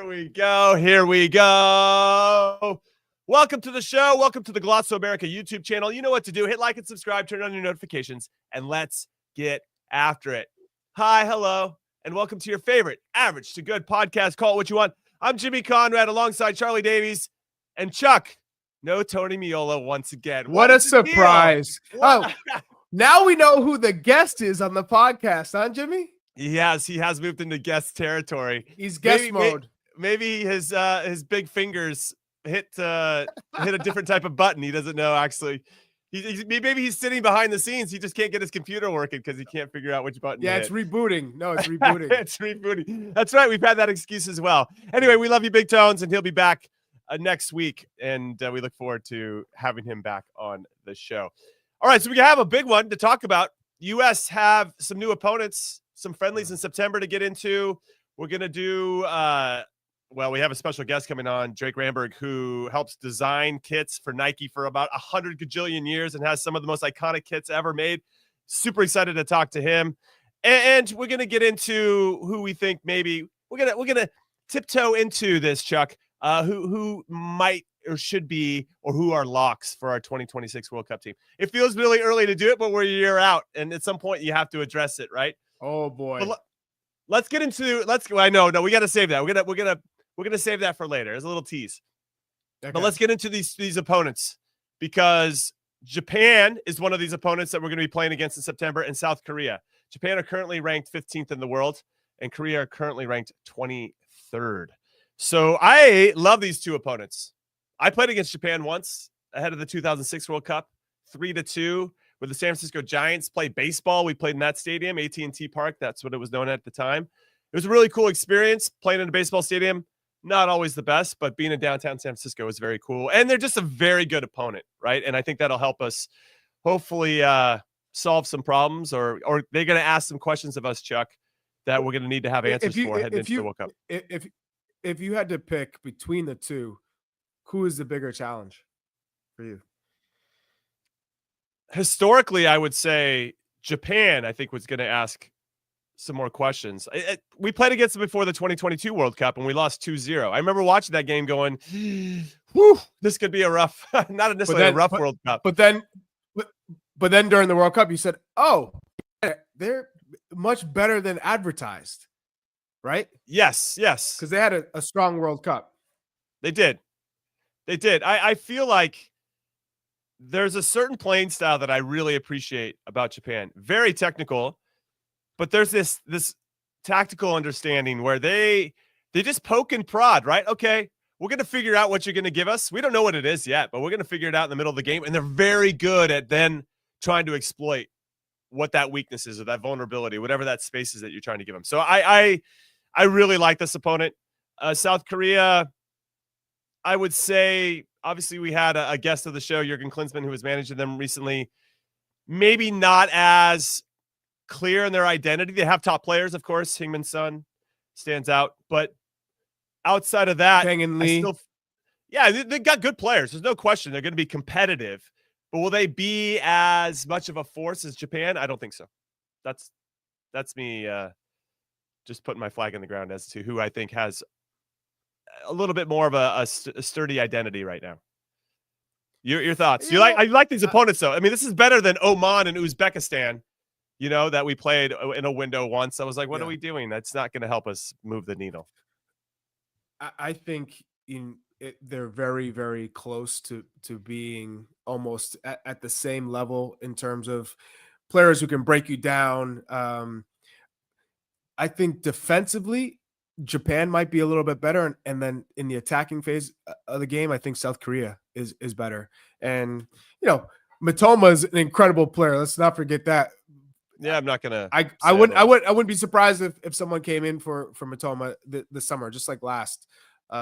Here we go. Here we go. Welcome to the show. Welcome to the Glosso America YouTube channel. You know what to do. Hit like and subscribe. Turn on your notifications. And let's get after it. Hi, hello, and welcome to your favorite average to good podcast. Call it what you want. I'm Jimmy Conrad alongside Charlie Davies and Chuck. No Tony Miola once again. What a surprise. Oh, now we know who the guest is on the podcast, huh, Jimmy? He has moved into guest territory. He's guest mode. Maybe his big fingers hit a different type of button. He doesn't know actually. Maybe he's sitting behind the scenes. He just can't get his computer working because he can't figure out which button. Yeah, it's rebooting. No, it's rebooting. It's rebooting. That's right. We've had that excuse as well. Anyway, we love you, Big Tones, and he'll be back next week, and we look forward to having him back on the show. All right, so we have a big one to talk about. U.S. have some new opponents, some friendlies in September to get into. We're going to do, we have a special guest coming on, Drake Ramberg, who helps design kits for Nike for about 100 gajillion years and has some of the most iconic kits ever made. Super excited to talk to him. And we're going to get into who we think maybe we're going to tiptoe into this, Chuck, who might or should be, or who are locks for our 2026 World Cup team. It feels really early to do it, but we're a year out. And at some point you have to address it, right? Oh boy. Let's get into, I know, we got to save that. We're going to save that for later. It's a little tease. Okay. But let's get into these opponents, because Japan is one of these opponents that we're going to be playing against in September, and South Korea. Japan are currently ranked 15th in the world, and Korea are currently ranked 23rd. So I love these two opponents. I played against Japan once ahead of the 2006 World Cup, 3-2, with the San Francisco Giants play baseball. We played in that stadium, AT&T Park. That's what it was known at the time. It was a really cool experience playing in a baseball stadium. Not always the best, but being in downtown San Francisco was very cool. And they're just a very good opponent, right? And I think that'll help us hopefully solve some problems, or they're going to ask some questions of us, Chuck, that we're going to need to have answers for heading into the World Cup. If you had to pick between the two, who is the bigger challenge for you? Historically, I would say Japan, I think, was going to ask some more questions. We played against them before the 2022 World Cup, and we lost 2-0. I remember watching that game going, whew, this could be a rough, not necessarily a rough World Cup. But then during the World Cup, you said, oh, they're much better than advertised, right? Yes. Because they had a strong World Cup. They did. I feel like there's a certain playing style that I really appreciate about Japan. Very technical, but there's this tactical understanding where they just poke and prod, right? Okay, we're going to figure out what you're going to give us. We don't know what it is yet, but we're going to figure it out in the middle of the game. And they're very good at then trying to exploit what that weakness is, or that vulnerability, whatever that space is that you're trying to give them. So I really like this opponent. South Korea, I would say, obviously we had a guest of the show, Jurgen Klinsmann, who was managing them recently. Maybe not as clear in their identity. They have top players, of course. Heung-min Son stands out, but outside of that, they got good players. There's no question they're going to be competitive, but will they be as much of a force as Japan? I don't think so. That's me just putting my flag in the ground as to who I think has a little bit more of a sturdy identity right now. Your thoughts? I like these opponents though. I mean, this is better than Oman and Uzbekistan, that we played in a window once. I was like, what are we doing? That's not going to help us move the needle. I think they're very, very close to being almost at the same level in terms of players who can break you down. I think defensively, Japan might be a little bit better, and then in the attacking phase of the game, I think South Korea is better. And Mitoma is an incredible player. Let's not forget that. Yeah, I'm not gonna. I wouldn't be surprised if someone came in for Mitoma this summer, just like last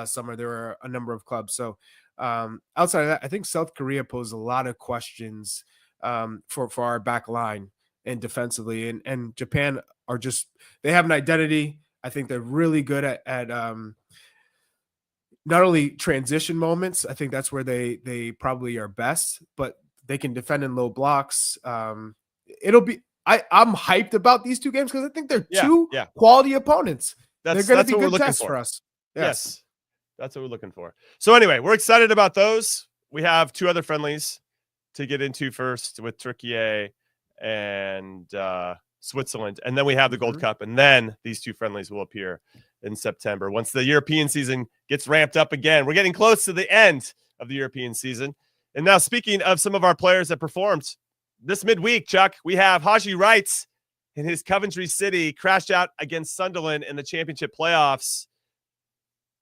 summer. There were a number of clubs. So outside of that, I think South Korea posed a lot of questions for our back line and defensively, and Japan they have an identity. I think they're really good at not only transition moments. I think that's where they probably are best, but they can defend in low blocks. I'm hyped about these two games because I think they're two quality opponents. They're going to be good tests for us. Yes. That's what we're looking for. So anyway, we're excited about those. We have 2 other friendlies to get into first with Turkey and Switzerland. And then we have the Gold Cup. And then these 2 friendlies will appear in September. Once the European season gets ramped up again, we're getting close to the end of the European season. And now, speaking of some of our players that performed this midweek, Chuck, we have Haji Wright in his Coventry City crashed out against Sunderland in the championship playoffs.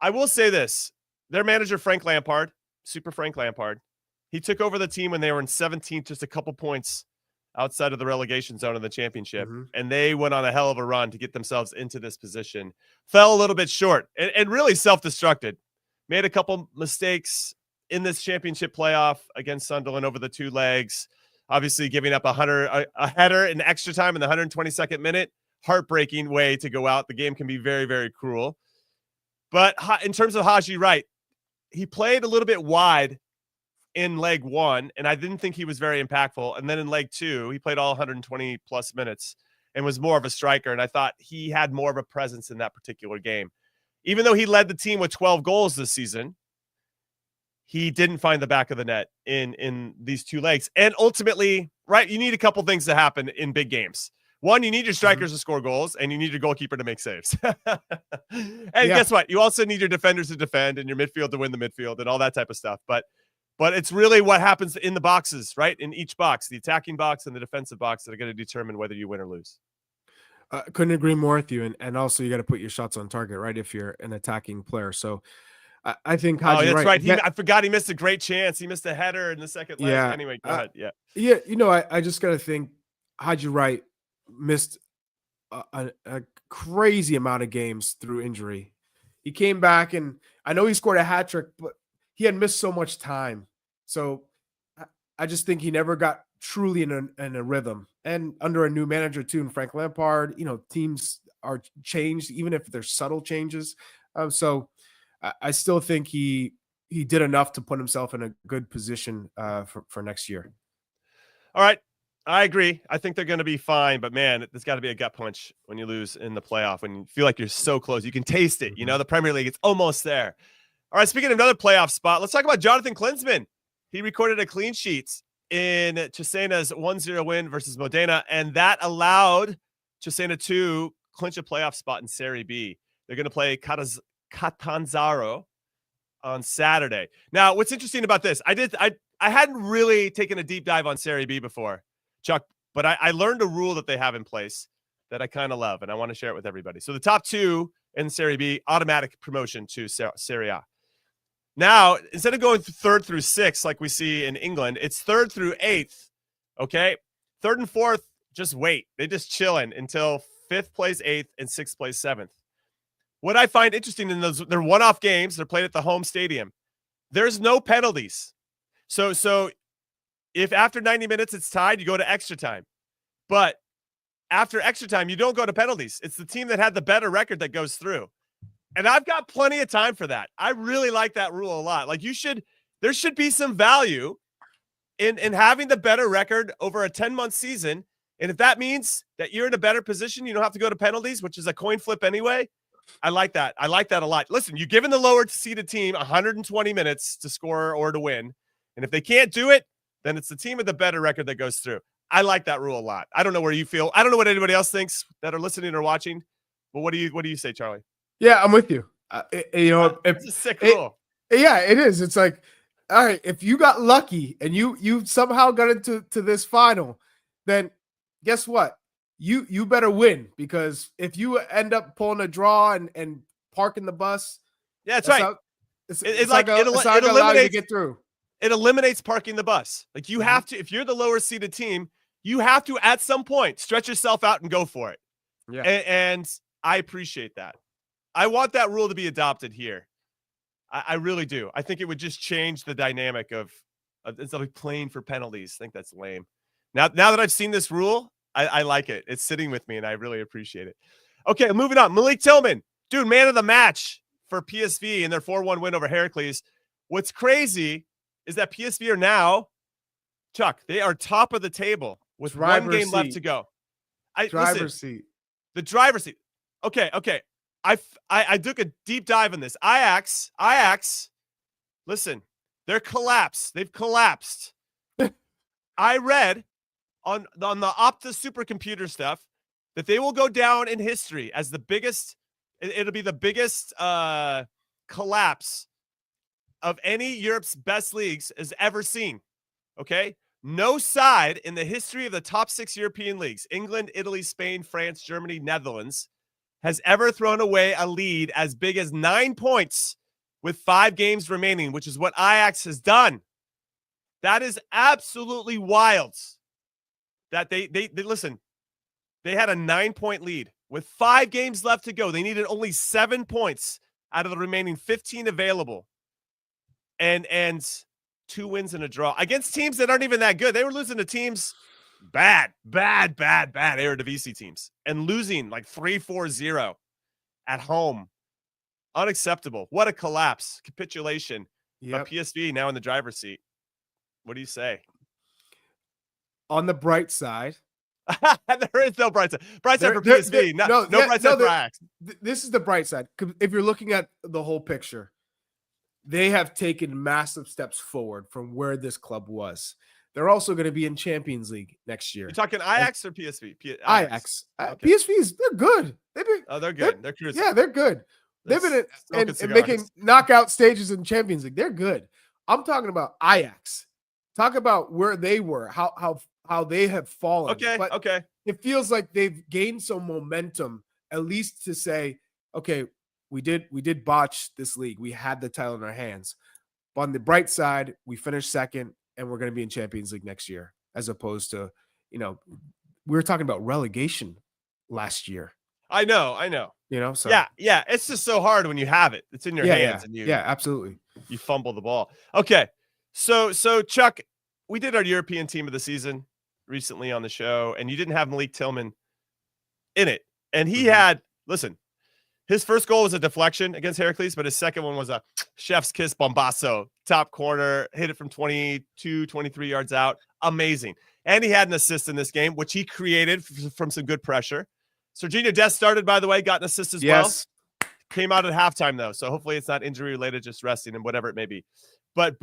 I will say this. Their manager, Frank Lampard, Super Frank Lampard, he took over the team when they were in 17th, just a couple points outside of the relegation zone in the championship. And they went on a hell of a run to get themselves into this position. Fell a little bit short and really self-destructed. Made a couple mistakes in this championship playoff against Sunderland over the 2 legs. Obviously giving up a header in extra time in the 122nd minute. Heartbreaking way to go out. The game can be very, very cruel. But in terms of Haji Wright, he played a little bit wide in leg 1, and I didn't think he was very impactful. And then in leg 2, he played all 120 plus minutes and was more of a striker. And I thought he had more of a presence in that particular game. Even though he led the team with 12 goals this season, he didn't find the back of the net in these 2 legs. And ultimately, right, you need a couple things to happen in big games. One, you need your strikers to score goals, and you need your goalkeeper to make saves. And guess what? You also need your defenders to defend and your midfield to win the midfield and all that type of stuff. But it's really what happens in the boxes, right? In each box, the attacking box and the defensive box, that are going to determine whether you win or lose. Couldn't agree more with you. And also you got to put your shots on target, right? If you're an attacking player. So I think Haji Wright. I forgot he missed a great chance. He missed a header in the second leg. Yeah. Anyway, go ahead. Yeah. Yeah. I just got to think Haji Wright missed a crazy amount of games through injury. He came back, and I know he scored a hat trick, but he had missed so much time. So I just think he never got truly in a rhythm. And under a new manager too, and Frank Lampard, teams are changed, even if there's subtle changes. So I still think he did enough to put himself in a good position for next year. All right. I agree. I think they're going to be fine, but man, there's got to be a gut punch when you lose in the playoff, when you feel like you're so close. You can taste it. The Premier League, it's almost there. All right. Speaking of another playoff spot, let's talk about Jonathan Klinsmann. He recorded a clean sheet in Cesena's 1-0 win versus Modena, and that allowed Cesena to clinch a playoff spot in Serie B. They're going to play Catanzaro on Saturday. Now, what's interesting about this, I hadn't really taken a deep dive on Serie B before, Chuck, but I learned a rule that they have in place that I kind of love, and I want to share it with everybody. So the top 2 in Serie B, automatic promotion to Serie A. Now, instead of going 3rd through 6th like we see in England, it's 3rd through 8th, okay? 3rd and 4th, just wait. They just chilling until 5th plays 8th and 6th plays 7th. What I find interesting in those, they're one-off games. They're played at the home stadium. There's no penalties. So if after 90 minutes it's tied, you go to extra time. But after extra time, you don't go to penalties. It's the team that had the better record that goes through. And I've got plenty of time for that. I really like that rule a lot. Like there should be some value in having the better record over a 10-month season. And if that means that you're in a better position, you don't have to go to penalties, which is a coin flip anyway. I like that. I like that a lot. Listen, you're giving the lower seeded team 120 minutes to score or to win. And if they can't do it, then it's the team with the better record that goes through. I like that rule a lot. I don't know where you feel. I don't know what anybody else thinks that are listening or watching. But what do you say, Charlie? Yeah, I'm with you. It's a sick rule. Yeah, it is. It's like, all right, if you got lucky and you somehow got into this final, then guess what? You better win, because if you end up pulling a draw and parking the bus, yeah, that's right. It's like it eliminates you to get through. It eliminates parking the bus. Like you have to, if you're the lower seeded team, you have to at some point stretch yourself out and go for it. Yeah, and I appreciate that. I want that rule to be adopted here. I really do. I think it would just change the dynamic of instead of playing for penalties. I think that's lame. Now that I've seen this rule, I like it. It's sitting with me, and I really appreciate it. Okay, moving on. Malik Tillman, dude, man of the match for PSV in their 4-1 win over Heracles. What's crazy is that PSV are now, Chuck, they are top of the table with one game left to go. Driver's seat. The driver's seat. Okay. I took a deep dive in this. Ajax, listen, they're collapsed. They've collapsed. I read on the Opta supercomputer stuff that they will go down in history as the biggest. It'll be the biggest collapse of any Europe's best leagues has ever seen. Okay, no side in the history of the top 6 European leagues, England, Italy, Spain, France, Germany, Netherlands, has ever thrown away a lead as big as 9 points with 5 games remaining, which is what Ajax has done. That is absolutely wild. That they listen, they had a 9-point lead with 5 games left to go. They needed only 7 points out of the remaining 15 available. And 2 wins and a draw against teams that aren't even that good. They were losing to teams bad Eredivisie teams and losing like 3-4-0 at home. Unacceptable. What a collapse. Capitulation. Yep. But PSV now in the driver's seat. What do you say? On the bright side. There is no bright side. Bright side for PSV. No bright side for Ajax. This is the bright side. If you're looking at the whole picture, they have taken massive steps forward from where this club was. They're also going to be in Champions League next year. You're talking Ajax or PSV? Ajax. Okay. PSV they're good. They're good. They're cruising. Yeah, they're good. They've been in making knockout stages in Champions League. They're good. I'm talking about Ajax. Talk about where they were, how they have fallen. Okay. It feels like they've gained some momentum, at least to say, okay, we did botch this league. We had the title in our hands. But on the bright side, we finished second, and we're going to be in Champions League next year, as opposed to, we were talking about relegation last year. I know. So yeah. It's just so hard when you have it. It's in your hands, and absolutely. You fumble the ball. Okay, so Chuck, we did our European team of the season recently on the show, and you didn't have Malik Tillman in it, and he had his first goal was a deflection against Heracles, but his second one was a chef's kiss bombasso, top corner, hit it from 22, 23 yards out. Amazing. And he had an assist in this game, which he created from some good pressure. Serginho Dest started, by the way, got an assist as well. Came out at halftime, though, so hopefully it's not injury-related, just resting and whatever it may be. But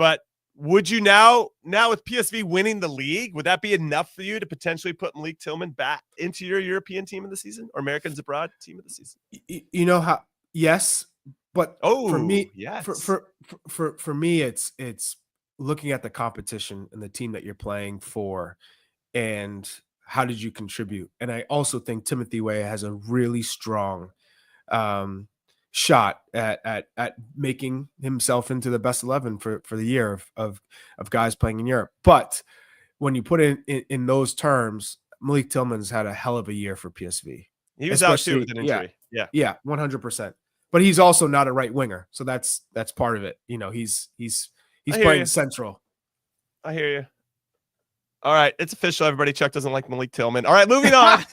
would you now with PSV winning the league, would that be enough for you to potentially put Malik Tillman back into your European team of the season or Americans Abroad team of the season? You know how? Yes, but for me, yes. For me, it's looking at the competition and the team that you're playing for, and how did you contribute? And I also think Timothy Weah has a really strong shot at making himself into the best 11 for the year of guys playing in Europe. But when you put it in those terms, Malik Tillman's had a hell of a year for PSV. He was out too with an injury. Yeah, 100%. But he's also not a right winger, so that's part of it. He's playing central. I hear you. All right, it's official, everybody. Chuck doesn't like Malik Tillman. All right, moving on.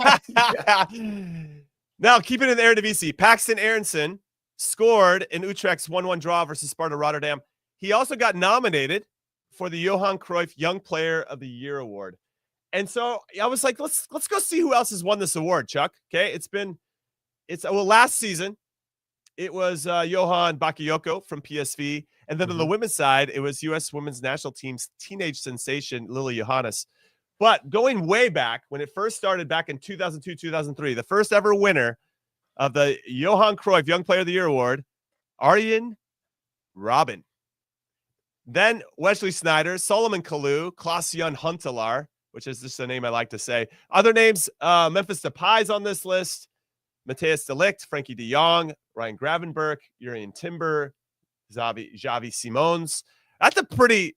Now, keeping it in the Eredivisie, Paxton Aronson scored in Utrecht's 1-1 draw versus Sparta Rotterdam. He also got nominated for the Johan Cruyff Young Player of the Year award. And so I was like, let's go see who else has won this award, Chuck. Okay, last season it was Johan Bakayoko from PSV. And then on the women's side, it was U.S. women's national team's teenage sensation, Lily Johannes. But going way back, when it first started back in 2002, 2003, the first ever winner of the Johan Cruyff Young Player of the Year award, Arjen Robben. Then Wesley Sneijder, Solomon Kalou, Klaas-Jan Huntelaar, which is just a name I like to say. Other names, Memphis Depay's on this list, Matthias de Ligt, Frankie de Jong, Ryan Gravenberch, Urian Timber, Xavi Simons. That's a pretty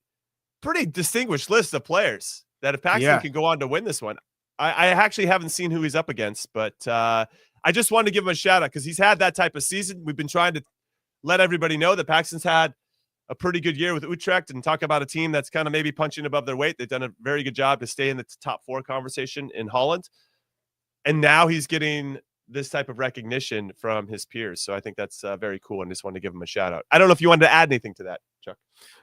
distinguished list of players that if Paxton can go on to win this one. I actually haven't seen who he's up against, but I just wanted to give him a shout out because he's had that type of season. We've been trying to let everybody know that Paxton's had a pretty good year with Utrecht and talk about a team that's kind of maybe punching above their weight. They've done a very good job to stay in the top 4 conversation in Holland. And now he's getting this type of recognition from his peers. So I think that's very cool. And just wanted to give him a shout out. I don't know if you wanted to add anything to that, Chuck.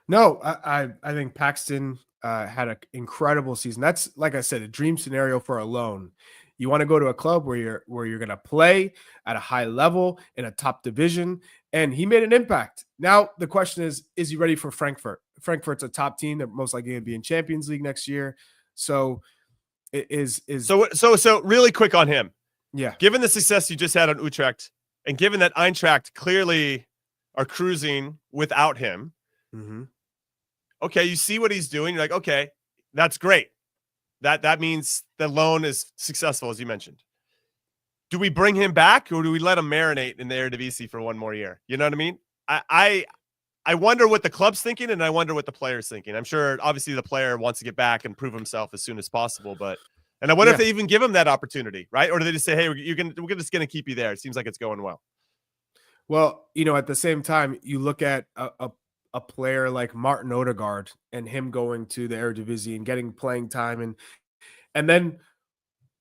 No, I think Paxton had an incredible season. That's, like I said, a dream scenario for a loan. You want to go to a club where you're going to play at a high level in a top division, and he made an impact. Now the question is he ready for Frankfurt? Frankfurt's a top team. They're most likely going to be in Champions League next year. So it is so really quick on him. Yeah. Given the success you just had on Utrecht, and given that Eintracht clearly are cruising without him, okay, you see what he's doing. You're like, okay, that's great. That means the loan is successful, as you mentioned. Do we bring him back, or do we let him marinate in the Eredivisie for one more year? You know what I mean? I wonder what the club's thinking, and I wonder what the player's thinking. I'm sure, obviously, the player wants to get back and prove himself as soon as possible, and I wonder if they even give him that opportunity, right? Or do they just say, hey, we're just going to keep you there? It seems like it's going well. Well, at the same time, you look at a player like Martin Odegaard and him going to the Eredivisie and getting playing time, and then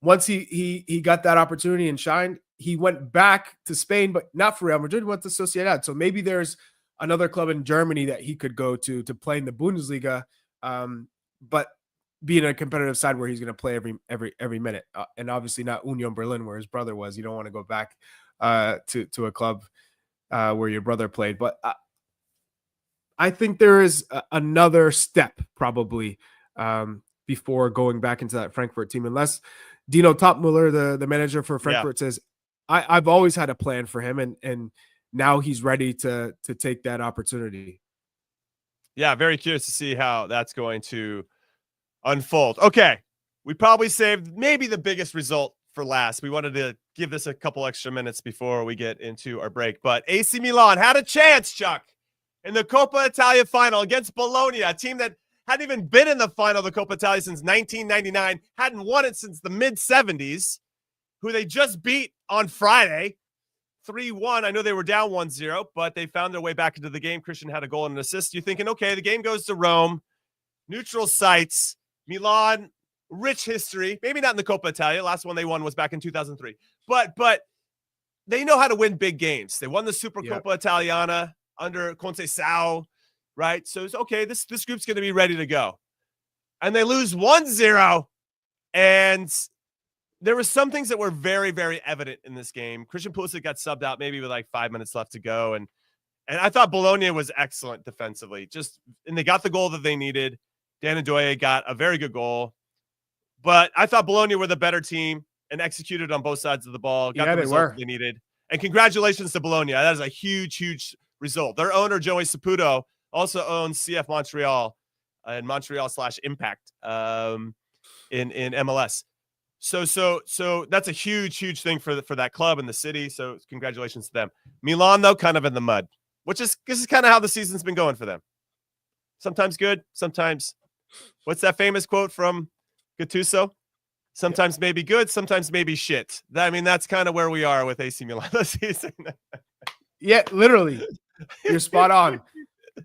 once he got that opportunity and shined, he went back to Spain, but not for Real Madrid. He went to Sociedad. So maybe there's another club in Germany that he could go to play in the Bundesliga, but be in a competitive side where he's going to play every minute, and obviously not Union Berlin where his brother was. You don't want to go back to a club where your brother played, but I think there is another step probably before going back into that Frankfurt team, unless Dino Topmüller, the manager for Frankfurt, says, I've always had a plan for him, and now he's ready to take that opportunity. Yeah, very curious to see how that's going to unfold. Okay, we probably saved maybe the biggest result for last. We wanted to give this a couple extra minutes before we get into our break, but AC Milan had a chance, Chuck, in the Coppa Italia final against Bologna, a team that hadn't even been in the final of the Coppa Italia since 1999, hadn't won it since the mid-70s, who they just beat on Friday, 3-1. I know they were down 1-0, but they found their way back into the game. Christian had a goal and an assist. You're thinking, okay, the game goes to Rome, neutral sites, Milan, rich history, maybe not in the Coppa Italia. Last one they won was back in 2003, but they know how to win big games. They won the Super Coppa Italiana under Conceição, right? So it's okay. This group's going to be ready to go. And they lose 1-0. And there were some things that were very, very evident in this game. Christian Pulisic got subbed out maybe with like 5 minutes left to go. And I thought Bologna was excellent defensively. And they got the goal that they needed. Dan Ndoye got a very good goal. But I thought Bologna were the better team and executed on both sides of the ball. Got the results they needed. And congratulations to Bologna. That is a huge, huge result. Their owner, Joey Saputo, also owns CF Montreal and Montreal/Impact in MLS. So that's a huge, huge thing for that club and the city. So congratulations to them. Milan, though, kind of in the mud, this is kind of how the season's been going for them. Sometimes good, sometimes. What's that famous quote from Gattuso? Sometimes maybe good, sometimes maybe shit. That's kind of where we are with AC Milan this season. Yeah, literally. You're spot on.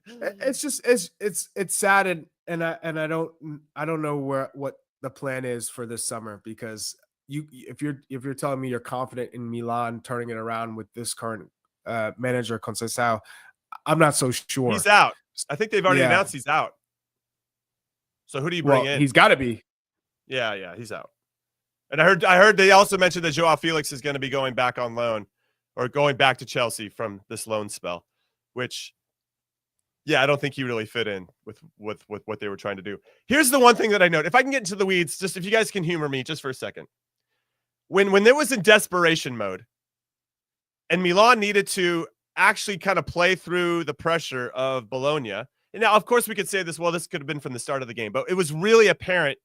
It's just it's sad, and I don't know what the plan is for this summer, because if you're telling me you're confident in Milan turning it around with this current manager Conceição, I'm not so sure. He's out. I think they've already announced he's out. So who do you bring in? He's got to be. Yeah, he's out. And I heard they also mentioned that Joao Felix is going to be going back on loan, or going back to Chelsea from this loan spell, which, I don't think he really fit in with what they were trying to do. Here's the one thing that I note. If I can get into the weeds, just if you guys can humor me just for a second. When there was in desperation mode and Milan needed to actually kind of play through the pressure of Bologna, and now, of course, we could say this could have been from the start of the game, but it was really apparent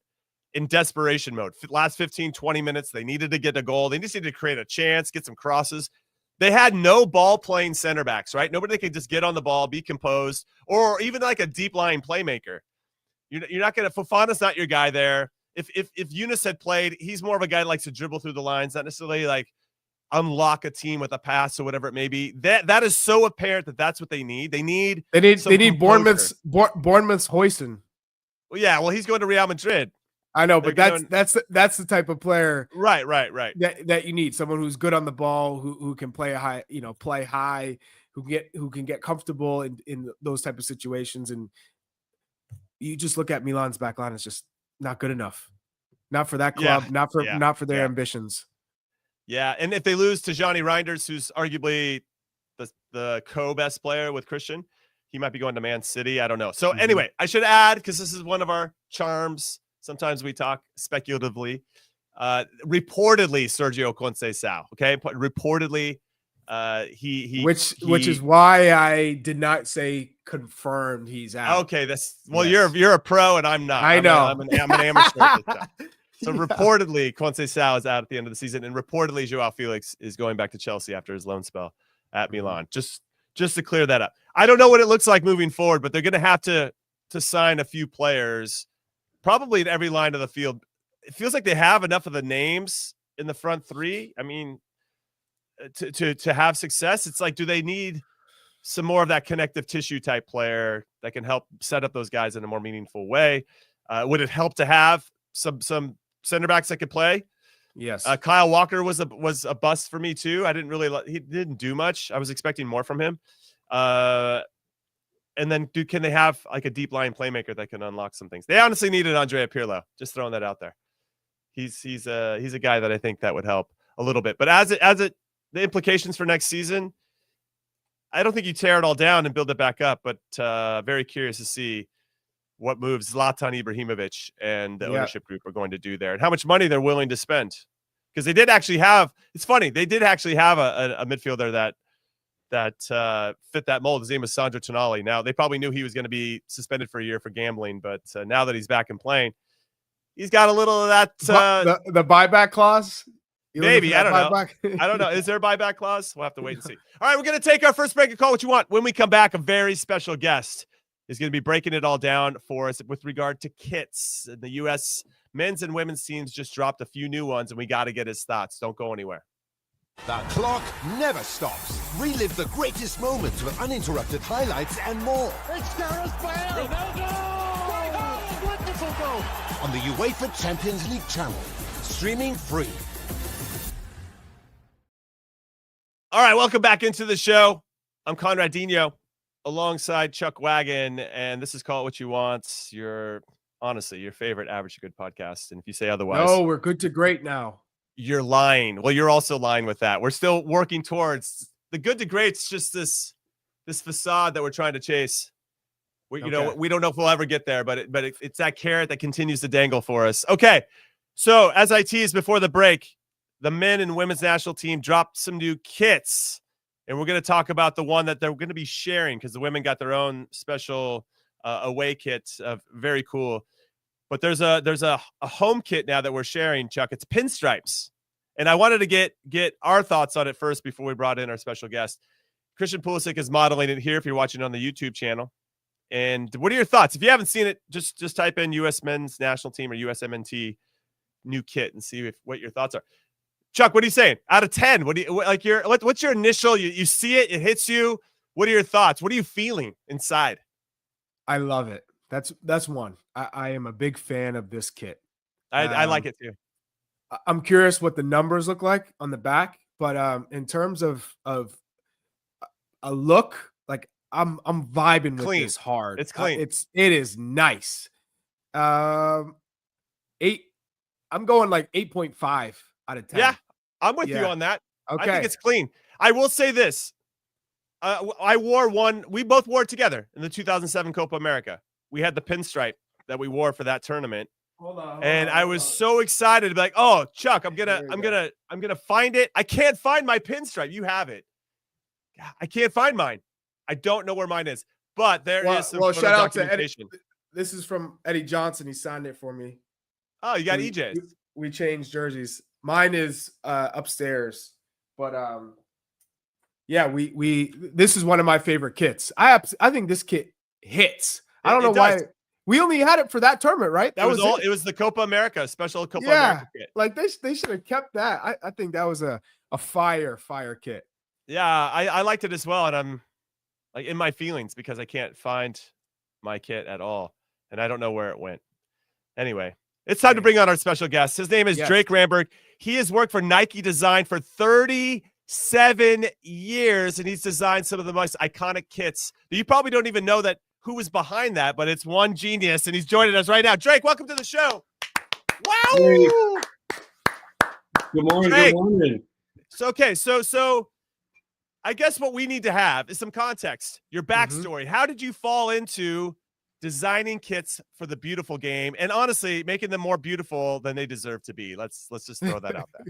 in desperation mode. Last 15, 20 minutes, they needed to get a goal. They just needed to create a chance, get some crosses. They had no ball-playing center backs, right? Nobody could just get on the ball, be composed, or even like a deep-line playmaker. You're not going to – Fofana's not your guy there. If Yunus had played, he's more of a guy that likes to dribble through the lines, not necessarily like unlock a team with a pass or whatever it may be. That is so apparent that that's what they need. They need Bournemouth's Huijsen. Well, he's going to Real Madrid. I know, but that's the type of player, right, that you need. Someone who's good on the ball, who can play high, play high, who can get comfortable in those type of situations. And you just look at Milan's back line; it's just not good enough. Not for that club. Yeah, Not for their yeah. ambitions. Yeah, and if they lose to Johnny Reinders, who's arguably the co-best player with Christian, he might be going to Man City. I don't know. So anyway, I should add, because this is one of our charms. Sometimes we talk speculatively. Reportedly, Sergio Conceição. Okay, reportedly, which is why I did not say confirmed he's out. Okay, you're a pro and I'm not. I know. I'm an amateur at this time. So reportedly, Conceição is out at the end of the season, and reportedly, Joao Felix is going back to Chelsea after his loan spell at Milan. Just to clear that up. I don't know what it looks like moving forward, but they're going to have to sign a few players, probably in every line of the field. It feels like they have enough of the names in the front three. I mean, to have success, it's like, do they need some more of that connective tissue type player that can help set up those guys in a more meaningful way? Would it help to have some center backs that could play? Yes. Kyle Walker was a bust for me too. He didn't do much. I was expecting more from him. And then can they have like a deep line playmaker that can unlock some things? They honestly needed Andrea Pirlo. Just throwing that out there. He's a guy that I think that would help a little bit. But the implications for next season, I don't think you tear it all down and build it back up, but very curious to see what moves Zlatan Ibrahimovic and the ownership group are going to do there and how much money they're willing to spend. Because they did actually have, it's funny, they did actually have a midfielder that fit that mold. His name was Sandro Tonali. Now, they probably knew he was going to be suspended for a year for gambling, but now that he's back and playing, he's got a little of that. The buyback clause? Maybe. I don't know. I don't know. Is there a buyback clause? We'll have to wait and see. All right, we're going to take our first break and call what you want. When we come back, a very special guest is going to be breaking it all down for us with regard to kits. The U.S. men's and women's teams just dropped a few new ones, and we got to get his thoughts. Don't go anywhere. The clock never stops. Relive the greatest moments with uninterrupted highlights and more. It's Gareth Bale! Ronaldo! Wonderful goal! On the UEFA Champions League channel. Streaming free. All right, welcome back into the show. I'm Conrad Dino alongside Chuck Wagon, and this is Call It What You Want, honestly, your favorite Average to Good podcast. And if you say otherwise... No, we're good to great now. You're lying. Well, you're also lying with that. We're still working towards the good to great's just this facade that we're trying to chase. We don't know if we'll ever get there, but it's that carrot that continues to dangle for us. Okay, so as I teased before the break, the men and women's national team dropped some new kits, and we're going to talk about the one that they're going to be sharing because the women got their own special away kit. Very cool. But there's a home kit now that we're sharing, Chuck. It's pinstripes. And I wanted to get our thoughts on it first before we brought in our special guest. Christian Pulisic is modeling it here if you're watching on the YouTube channel. And what are your thoughts? If you haven't seen it, just type in U.S. men's national team or USMNT new kit and see what your thoughts are. Chuck, what are you saying? Out of 10, what's your initial, you see it, it hits you. What are your thoughts? What are you feeling inside? I love it. That's one. I am a big fan of this kit. I like it too. I'm curious what the numbers look like on the back, but in terms of a look, like I'm vibing with this hard. It's clean. It is nice. 8. I'm going like 8.5 out of 10. Yeah, I'm with you on that. Okay. I think it's clean. I will say this. I wore one. We both wore it together in the 2007 Copa America. We had the pinstripe that we wore for that tournament. Hold on, I was so excited to be like, "Oh, Chuck, I'm gonna find it. I can't find my pinstripe. You have it. I can't find mine. I don't know where mine is, but there is some shout out to Eddie. This is from Eddie Johnson. He signed it for me. Oh, you got EJ's. We changed jerseys. Mine is upstairs, but yeah, we this is one of my favorite kits. I think this kit hits. I don't know why. We only had it for that tournament, right? That was all. It was the Copa America, special Copa America kit. Like they should have kept that. I think that was a fire kit. Yeah, I liked it as well, and I'm like in my feelings because I can't find my kit at all, and I don't know where it went. Anyway, it's time to bring on our special guest. His name is Drake Ramberg. He has worked for Nike Design for 37 years, and he's designed some of the most iconic kits. You probably don't even know who was behind that, but it's one genius, and he's joining us right now. Drake, welcome to the show. Wow. Good morning. Drake. Good morning. So okay, so I guess what we need to have is some context. Your backstory. How did you fall into designing kits for the beautiful game, and honestly, making them more beautiful than they deserve to be? Let's just throw that out there.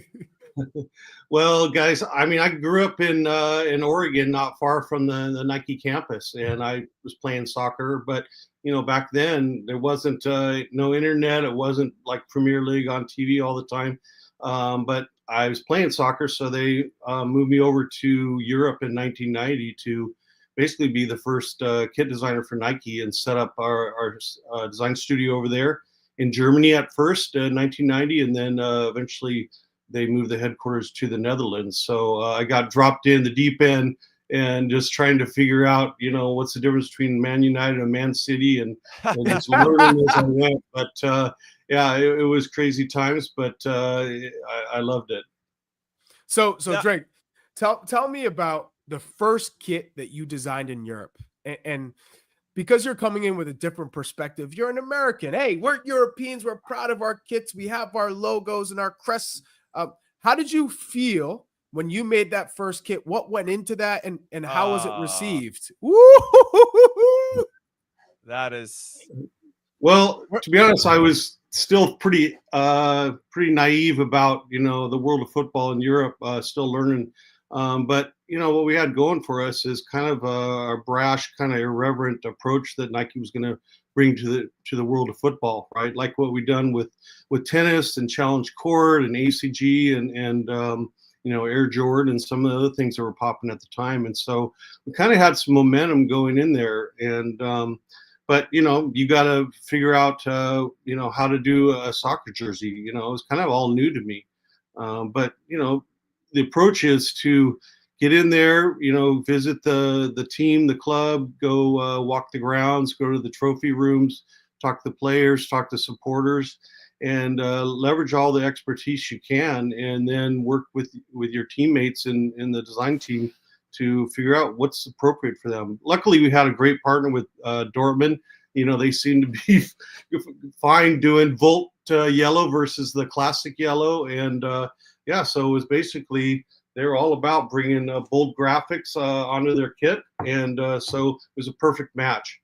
Well, guys, I mean, I grew up in Oregon, not far from the Nike campus, and I was playing soccer. But back then there wasn't no internet. It wasn't like Premier League on TV all the time. But I was playing soccer, so they moved me over to Europe in 1990 to basically be the first kit designer for Nike and set up our design studio over there in Germany at first in 1990, and then eventually they moved the headquarters to the Netherlands. So I got dropped in the deep end and just trying to figure out, what's the difference between Man United and Man City, and just learning as I went. But yeah, it was crazy times, but I loved it. So Yeah. Drake, tell me about the first kit that you designed in Europe, and because you're coming in with a different perspective, you're an American. Hey, we're Europeans. We're proud of our kits. We have our logos and our crests. How did you feel when you made that first kit? What went into that, and how was it received? Woo! That is Well, to be honest, I was still pretty naive about the world of football in Europe, still learning. But what we had going for us is kind of a brash, kind of irreverent approach that Nike was going to bring to the world of football, right? Like what we've done with tennis and Challenge Court and ACG and Air Jordan and some of the other things that were popping at the time. And so we kind of had some momentum going in there. And but you got to figure out how to do a soccer jersey. It was kind of all new to me. But the approach is to get in there, visit the team, the club, go walk the grounds, go to the trophy rooms, talk to the players, talk to supporters, and leverage all the expertise you can, and then work with your teammates in the design team to figure out what's appropriate for them. Luckily, we had a great partner with Dortmund. They seem to be fine doing Volt yellow versus the classic yellow, and yeah, so it was basically they're all about bringing bold graphics onto their kit, and so it was a perfect match.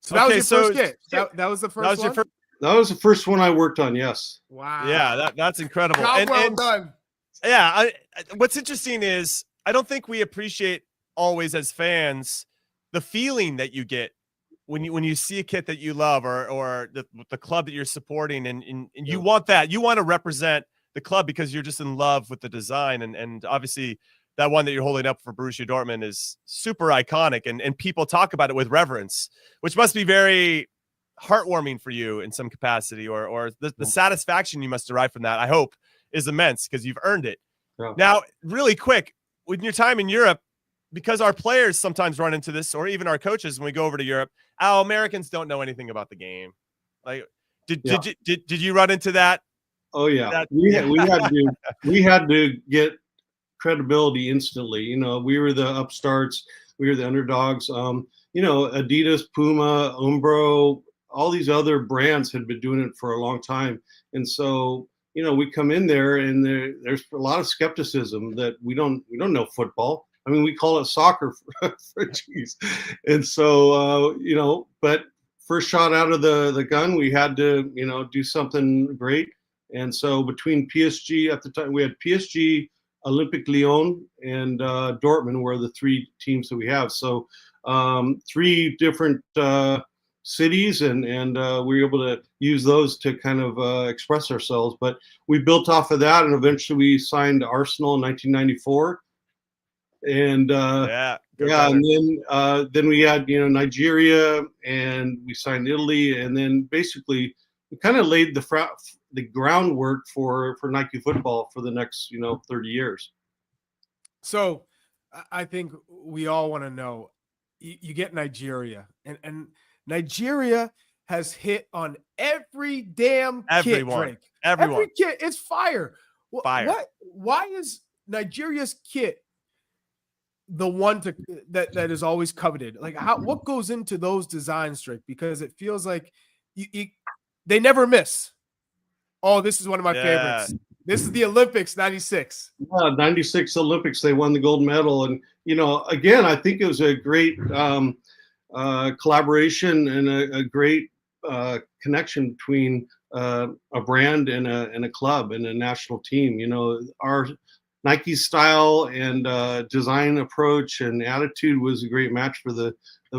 So that was your first kit. That was the first one? That was the first one I worked on, yes. Wow. Yeah, that's incredible. Job well done. Yeah, what's interesting is I don't think we appreciate always as fans the feeling that you get when you see a kit that you love or the club that you're supporting, and you want that. You want to represent the club because you're just in love with the design, and obviously that one that you're holding up for Borussia Dortmund is super iconic, and people talk about it with reverence, which must be very heartwarming for you in some capacity, or the satisfaction you must derive from that, I hope, is immense because you've earned it. Yeah. Now, really quick, with your time in Europe, because our players sometimes run into this, or even our coaches when we go over to Europe, Americans don't know anything about the game. Like, did you run into that? Oh yeah, we had to get credibility instantly. We were the upstarts, we were the underdogs. Adidas, Puma, Umbro, all these other brands had been doing it for a long time, and so we come in there and there's a lot of skepticism that we don't know football. I mean, we call it soccer for geez. And so but first shot out of the gun, we had to do something great. And so between PSG at the time, we had PSG, Olympique Lyon, and Dortmund were the three teams that we have. So three different cities, and we were able to use those to kind of express ourselves. But we built off of that, and eventually we signed Arsenal in 1994. And and then we had Nigeria, and we signed Italy, and then basically we kind of laid the groundwork for Nike football for the next 30 years. So I think we all want to know, you get Nigeria, and Nigeria has hit on every damn kit, Drake. Every kit, it's fire. Fire. Why is Nigeria's kit the one that is always coveted? Like, what goes into those designs, Drake? Because it feels like they never miss. Oh, this is one of my favorites. This is the Olympics, 96. 96 Olympics, they won the gold medal. And, again, I think it was a great collaboration and a great connection between a brand and a club and a national team. Our Nike style and design approach and attitude was a great match for the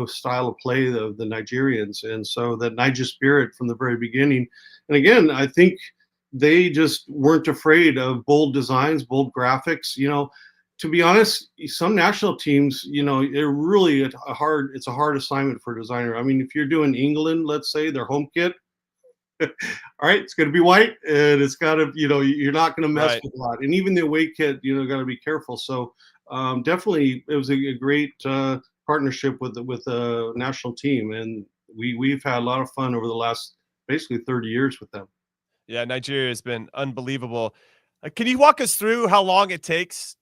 style of play of the Nigerians. And so that Niger spirit from the very beginning. And again, I think they just weren't afraid of bold designs, bold graphics. To be honest, some national teams, they're really it's a hard assignment for a designer. I mean, if you're doing England, let's say their home kit, all right, it's going to be white and it's got to, you're not going to mess with a lot. And even the away kit, got to be careful. So definitely it was a great partnership with the national team. And we've had a lot of fun over the last basically 30 years with them. Yeah, Nigeria has been unbelievable. Can you walk us through how long it takes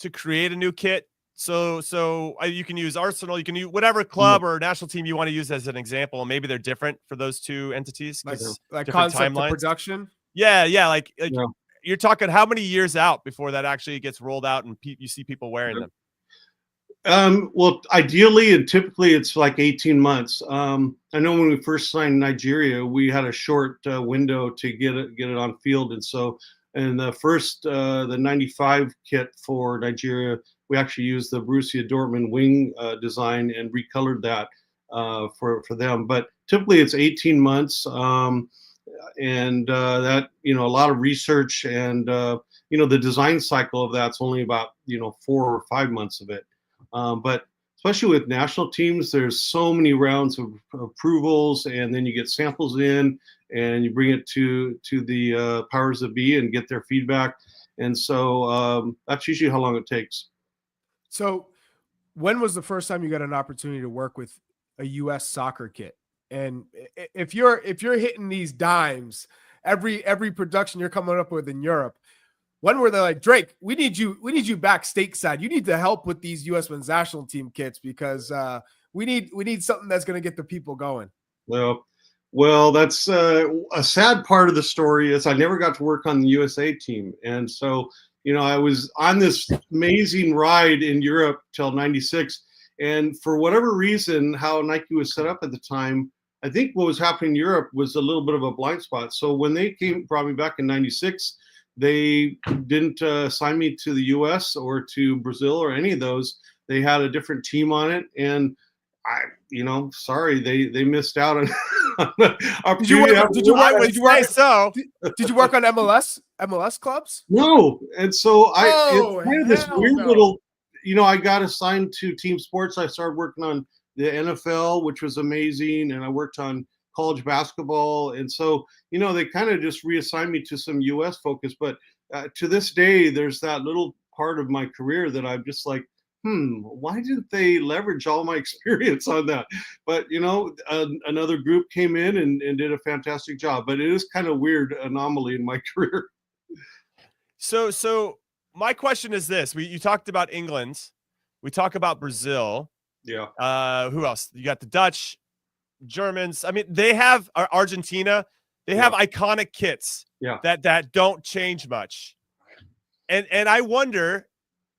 to create a new kit? So you can use Arsenal, you can use whatever club or national team you want to use as an example. Maybe they're different for those two entities. Like concept to production. Yeah. Like you're talking how many years out before that actually gets rolled out and you see people wearing them? Well, ideally and typically it's like 18 months. I know when we first signed Nigeria, we had a short window to get it on field. And so in the first, the 95 kit for Nigeria, we actually used the Borussia Dortmund wing design and recolored that for them. But typically it's 18 months. And that, a lot of research and, the design cycle of that's only about, 4 or 5 months of it. But especially with national teams, there's so many rounds of approvals, and then you get samples in and you bring it to the powers that be and get their feedback. And so that's usually how long it takes. So when was the first time you got an opportunity to work with a U.S. soccer kit? And if you're hitting these dimes, every production you're coming up with in Europe, when were they like, Drake, we need you back stateside. You need to help with these U.S. men's national team kits because we need something that's going to get the people going. Well, that's a sad part of the story is I never got to work on the USA team. And so, I was on this amazing ride in Europe till 96. And for whatever reason, how Nike was set up at the time, I think what was happening in Europe was a little bit of a blind spot. So when they brought me back in 96, they didn't assign me to the U.S. or to Brazil or any of those. They had a different team on it. And sorry, they missed out on Did you work on MLS clubs? No. And so it's kind of this weird little, I got assigned to team sports. I started working on the NFL, which was amazing. And I worked on college basketball. And so, they kind of just reassigned me to some US focus. But to this day, there's that little part of my career that I'm just like, why didn't they leverage all my experience on that? But, another group came in and did a fantastic job. But it is kind of weird anomaly in my career. So my question is this. You talked about England. We talk about Brazil. Yeah. Who else? You got the Dutch, Germans. I mean, they have Argentina. They have iconic kits that don't change much. And I wonder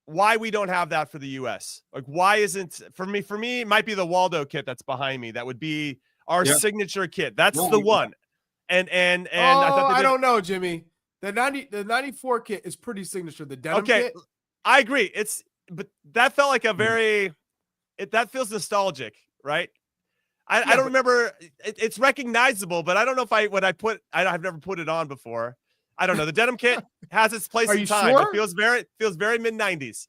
why we don't have that for the US. Like, why isn't for me, it might be the Waldo kit that's behind me. That would be our signature kit. That's the one. And I don't know, Jimmy. The 94 kit is pretty signature. The denim kit. I agree. But that felt like a very that feels nostalgic, right? I don't remember. It's recognizable, but I don't know if I've never put it on before. I don't know. The denim kit has its place in time. Sure? It feels very mid-90s.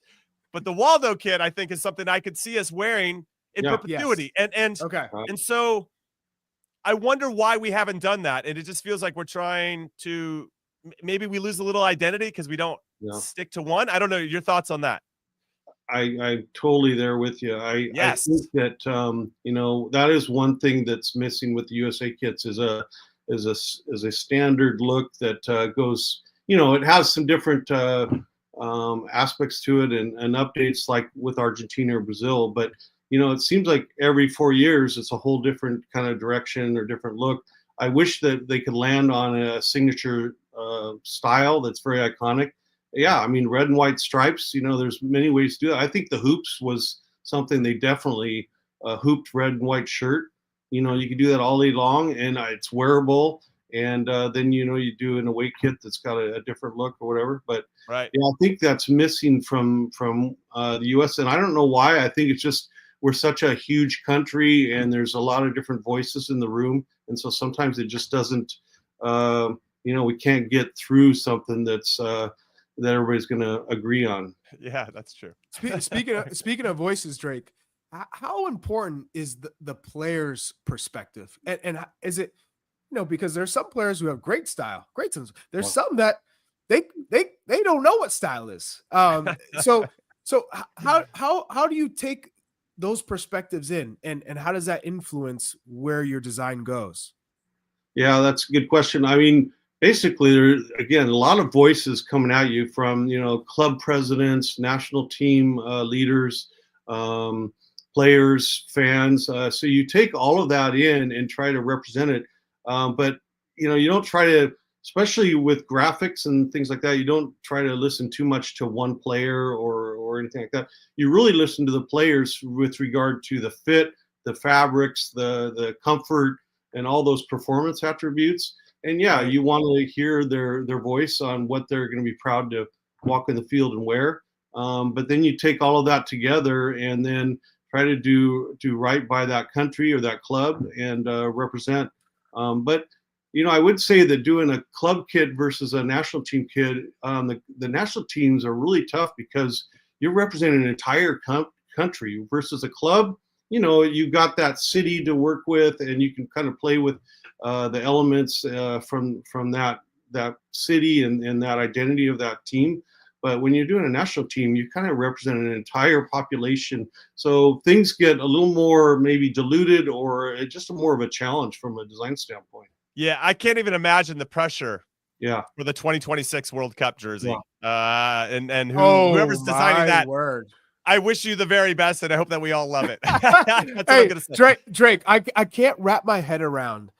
But the Waldo kit, I think, is something I could see us wearing in perpetuity. Yes. And so I wonder why we haven't done that. And it just feels like we're trying to maybe we lose a little identity because we don't stick to one. I don't know. Your thoughts on that? I'm totally there with you. I think that that is one thing that's missing with the USA kits is a standard look that goes. It has some different aspects to it and updates like with Argentina or Brazil, but it seems like every 4 years it's a whole different kind of direction or different look. I wish that they could land on a signature style that's very iconic. Yeah, I mean, red and white stripes, there's many ways to do it. I think the hoops was something they definitely hooped red and white shirt. You can do that all day long, and it's wearable. And then, you do an away kit that's got a different look or whatever. But Right. yeah, I think that's missing from the U.S. And I don't know why. I think it's just we're such a huge country, and there's a lot of different voices in the room. And so sometimes it just doesn't, we can't get through something that's that everybody's going to agree on. Yeah, that's true. Speaking of voices, Drake, how important is the player's perspective? And is it, because there's some players who have great style, great sense. There's some that they don't know what style is. So how do you take those perspectives in, and how does that influence where your design goes? Yeah, that's a good question. I mean, basically, there's, again, a lot of voices coming at you from, club presidents, national team leaders, players, fans. So you take all of that in and try to represent it. But, you don't try to, especially with graphics and things like that, you don't try to listen too much to one player or anything like that. You really listen to the players with regard to the fit, the fabrics, the comfort, and all those performance attributes. And yeah, you want to hear their voice on what they're going to be proud to walk in the field and wear. But then you take all of that together and then try to do right by that country or that club and represent. But I would say that doing a club kit versus a national team kit, the national teams are really tough because you're representing an entire country versus a club. You've got that city to work with, and you can kind of play with the elements from that city and that identity of that team. But when you're doing a national team, you kind of represent an entire population. So things get a little more maybe diluted or just more of a challenge from a design standpoint. Yeah, I can't even imagine the pressure. Yeah, for the 2026 World Cup jersey. Yeah. And whoever's designing that, word. I wish you the very best, and I hope that we all love it. That's what I'm gonna say. Drake, I can't wrap my head around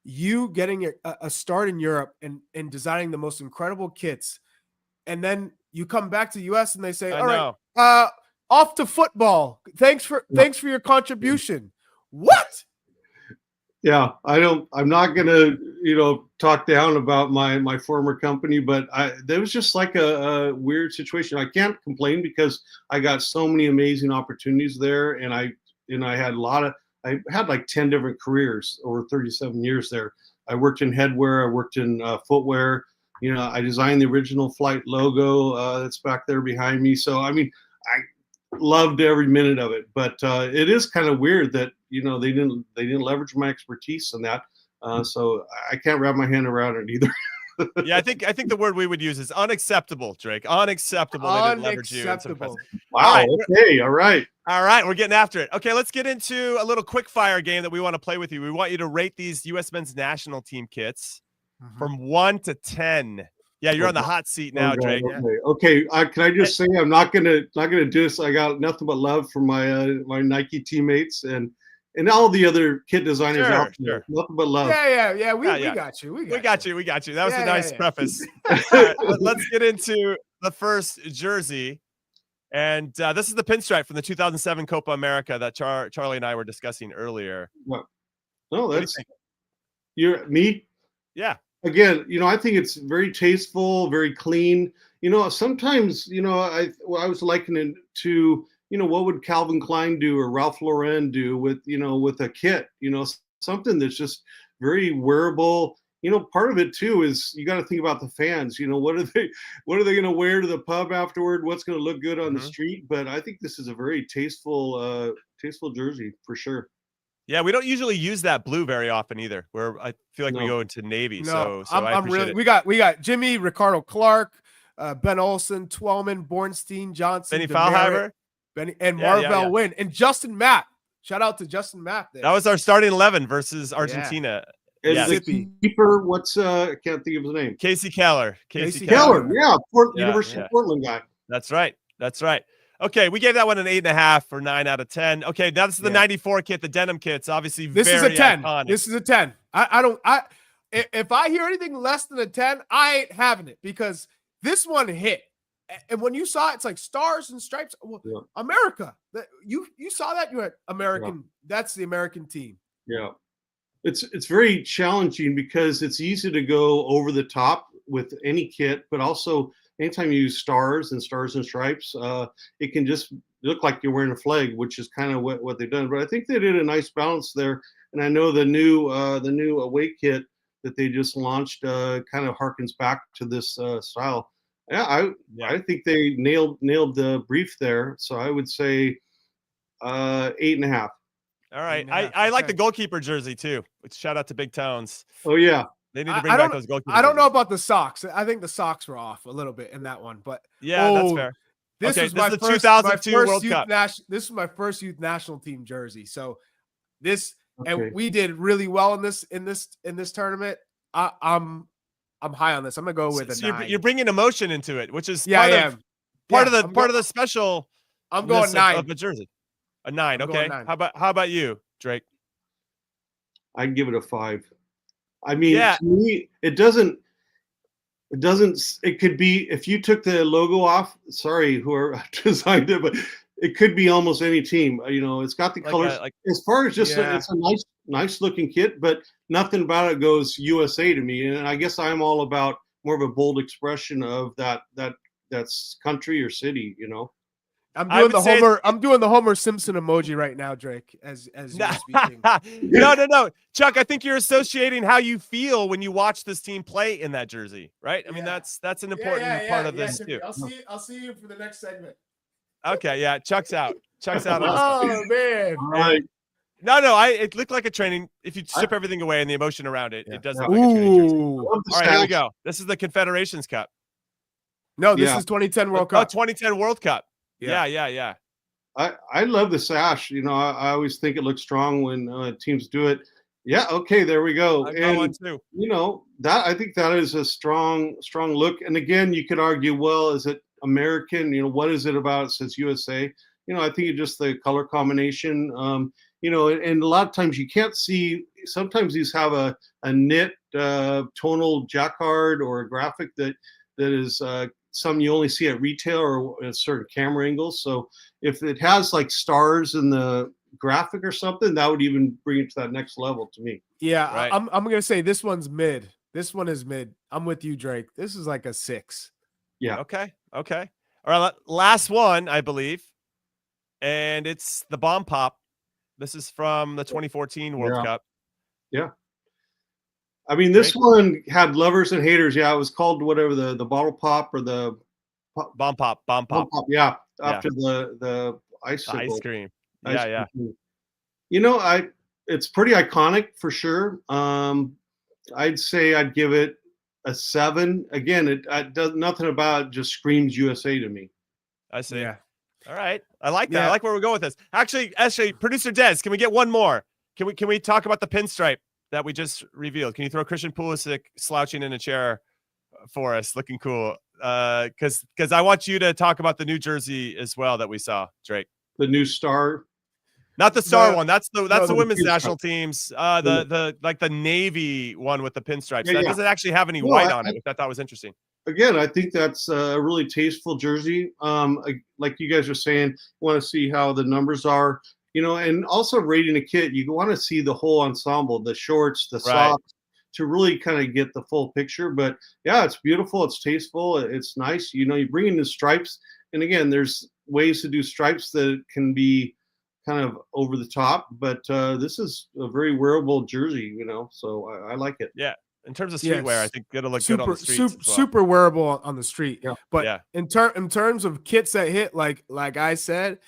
you getting a start in Europe and designing the most incredible kits, and then you come back to the US and they say, all right, off to football. Thanks for your contribution. What? Yeah, I'm not gonna, talk down about my former company, but there was just like a weird situation. I can't complain because I got so many amazing opportunities there, and I had I had like 10 different careers over 37 years there. I worked in headwear, I worked in footwear. I designed the original flight logo that's back there behind me. So I mean, I loved every minute of it, but it is kind of weird that they didn't leverage my expertise in that. So I can't wrap my hand around it either. Yeah, I think the word we would use is unacceptable, Drake. Unacceptable. They didn't leverage you. Wow. Okay. All right. All right. We're getting after it. Okay. Let's get into a little quick fire game that we want to play with you. We want you to rate these U.S. men's national team kits from 1 to 10. Yeah, you're on the hot seat now, Drake. Okay. Can I just say I'm not gonna do this. I got nothing but love for my my Nike teammates and all the other kit designers out there. Nothing but love. Yeah. We got you. We got you. That was a nice preface. All right, let's get into the first jersey. And this is the pinstripe from the 2007 Coppa America that Charlie and I were discussing earlier. Well, no, that's me. Yeah. Again, I think it's very tasteful, very clean. Sometimes, I was likening it to, what would Calvin Klein do or Ralph Lauren do with a kit, something that's just very wearable. Part of it too is you got to think about the fans. What are they going to wear to the pub afterward? What's going to look good on the street? But I think this is a very tasteful jersey for sure. Yeah, we don't usually use that blue very often either. Where I feel like we go into navy. No, so I appreciate it. We got Jimmy, Ricardo Clark, Ben Olsen, Twellman, Bornstein, Johnson, Benny Fallheimer, and Marvell Wynn, and Justin Mapp. Shout out to Justin Mapp there. That was our starting 11 versus Argentina. And the keeper, I can't think of his name. Casey Keller. Casey Keller, University of Portland guy. That's right. Okay, we gave that one an 8.5 or 9 out of 10. Okay, now this is the 94 kit, the denim kits. Obviously, this very is a 10. iconic. This is a 10. if I hear anything less than a 10, I ain't having it, because this one hit. And when you saw it, it's like stars and stripes. Well, Yeah. America. You saw that, you went American. Yeah. That's the American team. Yeah. It's very challenging because it's easy to go over the top with any kit, but also anytime you use stars and stripes, it can just look like you're wearing a flag, which is kind of what they've done. But I think they did a nice balance there. And I know the new away kit that they just launched kind of harkens back to this style. Yeah, I think they nailed the brief there. So I would say 8.5. All right. I like the goalkeeper jersey too. Shout out to Big Towns. Oh yeah. They need to bring back those goalkeepers. I don't know about the socks. I think the socks were off a little bit in that one, but that's fair. This is the 2002 World Cup. This is my first youth national team jersey. So and we did really well in this tournament. I'm high on this. I'm gonna go with a 9. You're bringing emotion into it, which is part of the special. I'm going 9 of a jersey. A 9. Okay. 9. How about you, Drake? I'd give it a 5. I mean, to me, it could be, if you took the logo off, sorry, whoever designed it, but it could be almost any team. It's got the colors. As far as just it's a nice looking kit, but nothing about it goes USA to me. And I guess I'm all about more of a bold expression of that's country or city, I'm doing the Homer Simpson emoji right now, Drake, as you're speaking. No. Chuck, I think you're associating how you feel when you watch this team play in that jersey, right? I mean, that's an important part of this too. I'll see you for the next segment. Okay, yeah. Chuck's out. Oh man. All right. No, it looked like a training. If you strip everything away and the emotion around it, it does look like a training jersey. All right, here we go. This is the Confederations Cup. No, this is 2010 World Cup. 2010 World Cup. Yeah. I love the sash. I always think it looks strong when teams do it. Yeah. Okay. There we go. I've got one too. That I think that is a strong look. And again, you could argue, well, is it American? What is it about? It says USA. I think it's just the color combination. And a lot of times you can't see. Sometimes these have a knit tonal jacquard or a graphic that is. Some you only see at retail or at certain camera angles. So if it has like stars in the graphic or something, that would even bring it to that next level to me. Yeah, right. I'm gonna say this one's mid. This one is mid. I'm with you, Drake. This is like a 6. Yeah. Okay. All right. Last one, I believe, and it's the Bomb Pop. This is from the 2014 World Cup. Yeah. I mean, this one had lovers and haters. Yeah, it was called whatever, the bottle pop or the bomb pop. Yeah, after the ice cream. Cream. It's pretty iconic for sure. I'd say I'd give it a 7. Again, it does nothing about it, just screams USA to me. I see. Yeah. All right, I like that. I like where we're going with this. Actually, producer Des, can we get one more? Can we talk about the pinstripe that we just revealed? Can you throw Christian Pulisic slouching in a chair for us, looking cool? Because I want you to talk about the New Jersey as well that we saw, Drake. The new star, not the star one. That's the women's national teams. The Navy one with the pinstripes. That doesn't actually have any white on it, which I thought was interesting. Again, I think that's a really tasteful jersey. Like you guys are saying, want to see how the numbers are. And also rating a kit, you want to see the whole ensemble, the shorts, the socks, to really kind of get the full picture. But yeah, it's beautiful. It's tasteful. It's nice. You bring in the stripes. And again, there's ways to do stripes that can be kind of over the top. But this is a very wearable jersey, so I like it. Yeah. In terms of streetwear, I think it'll look good on the streets. Super wearable on the street. Yeah. But in terms of kits that hit, like I said,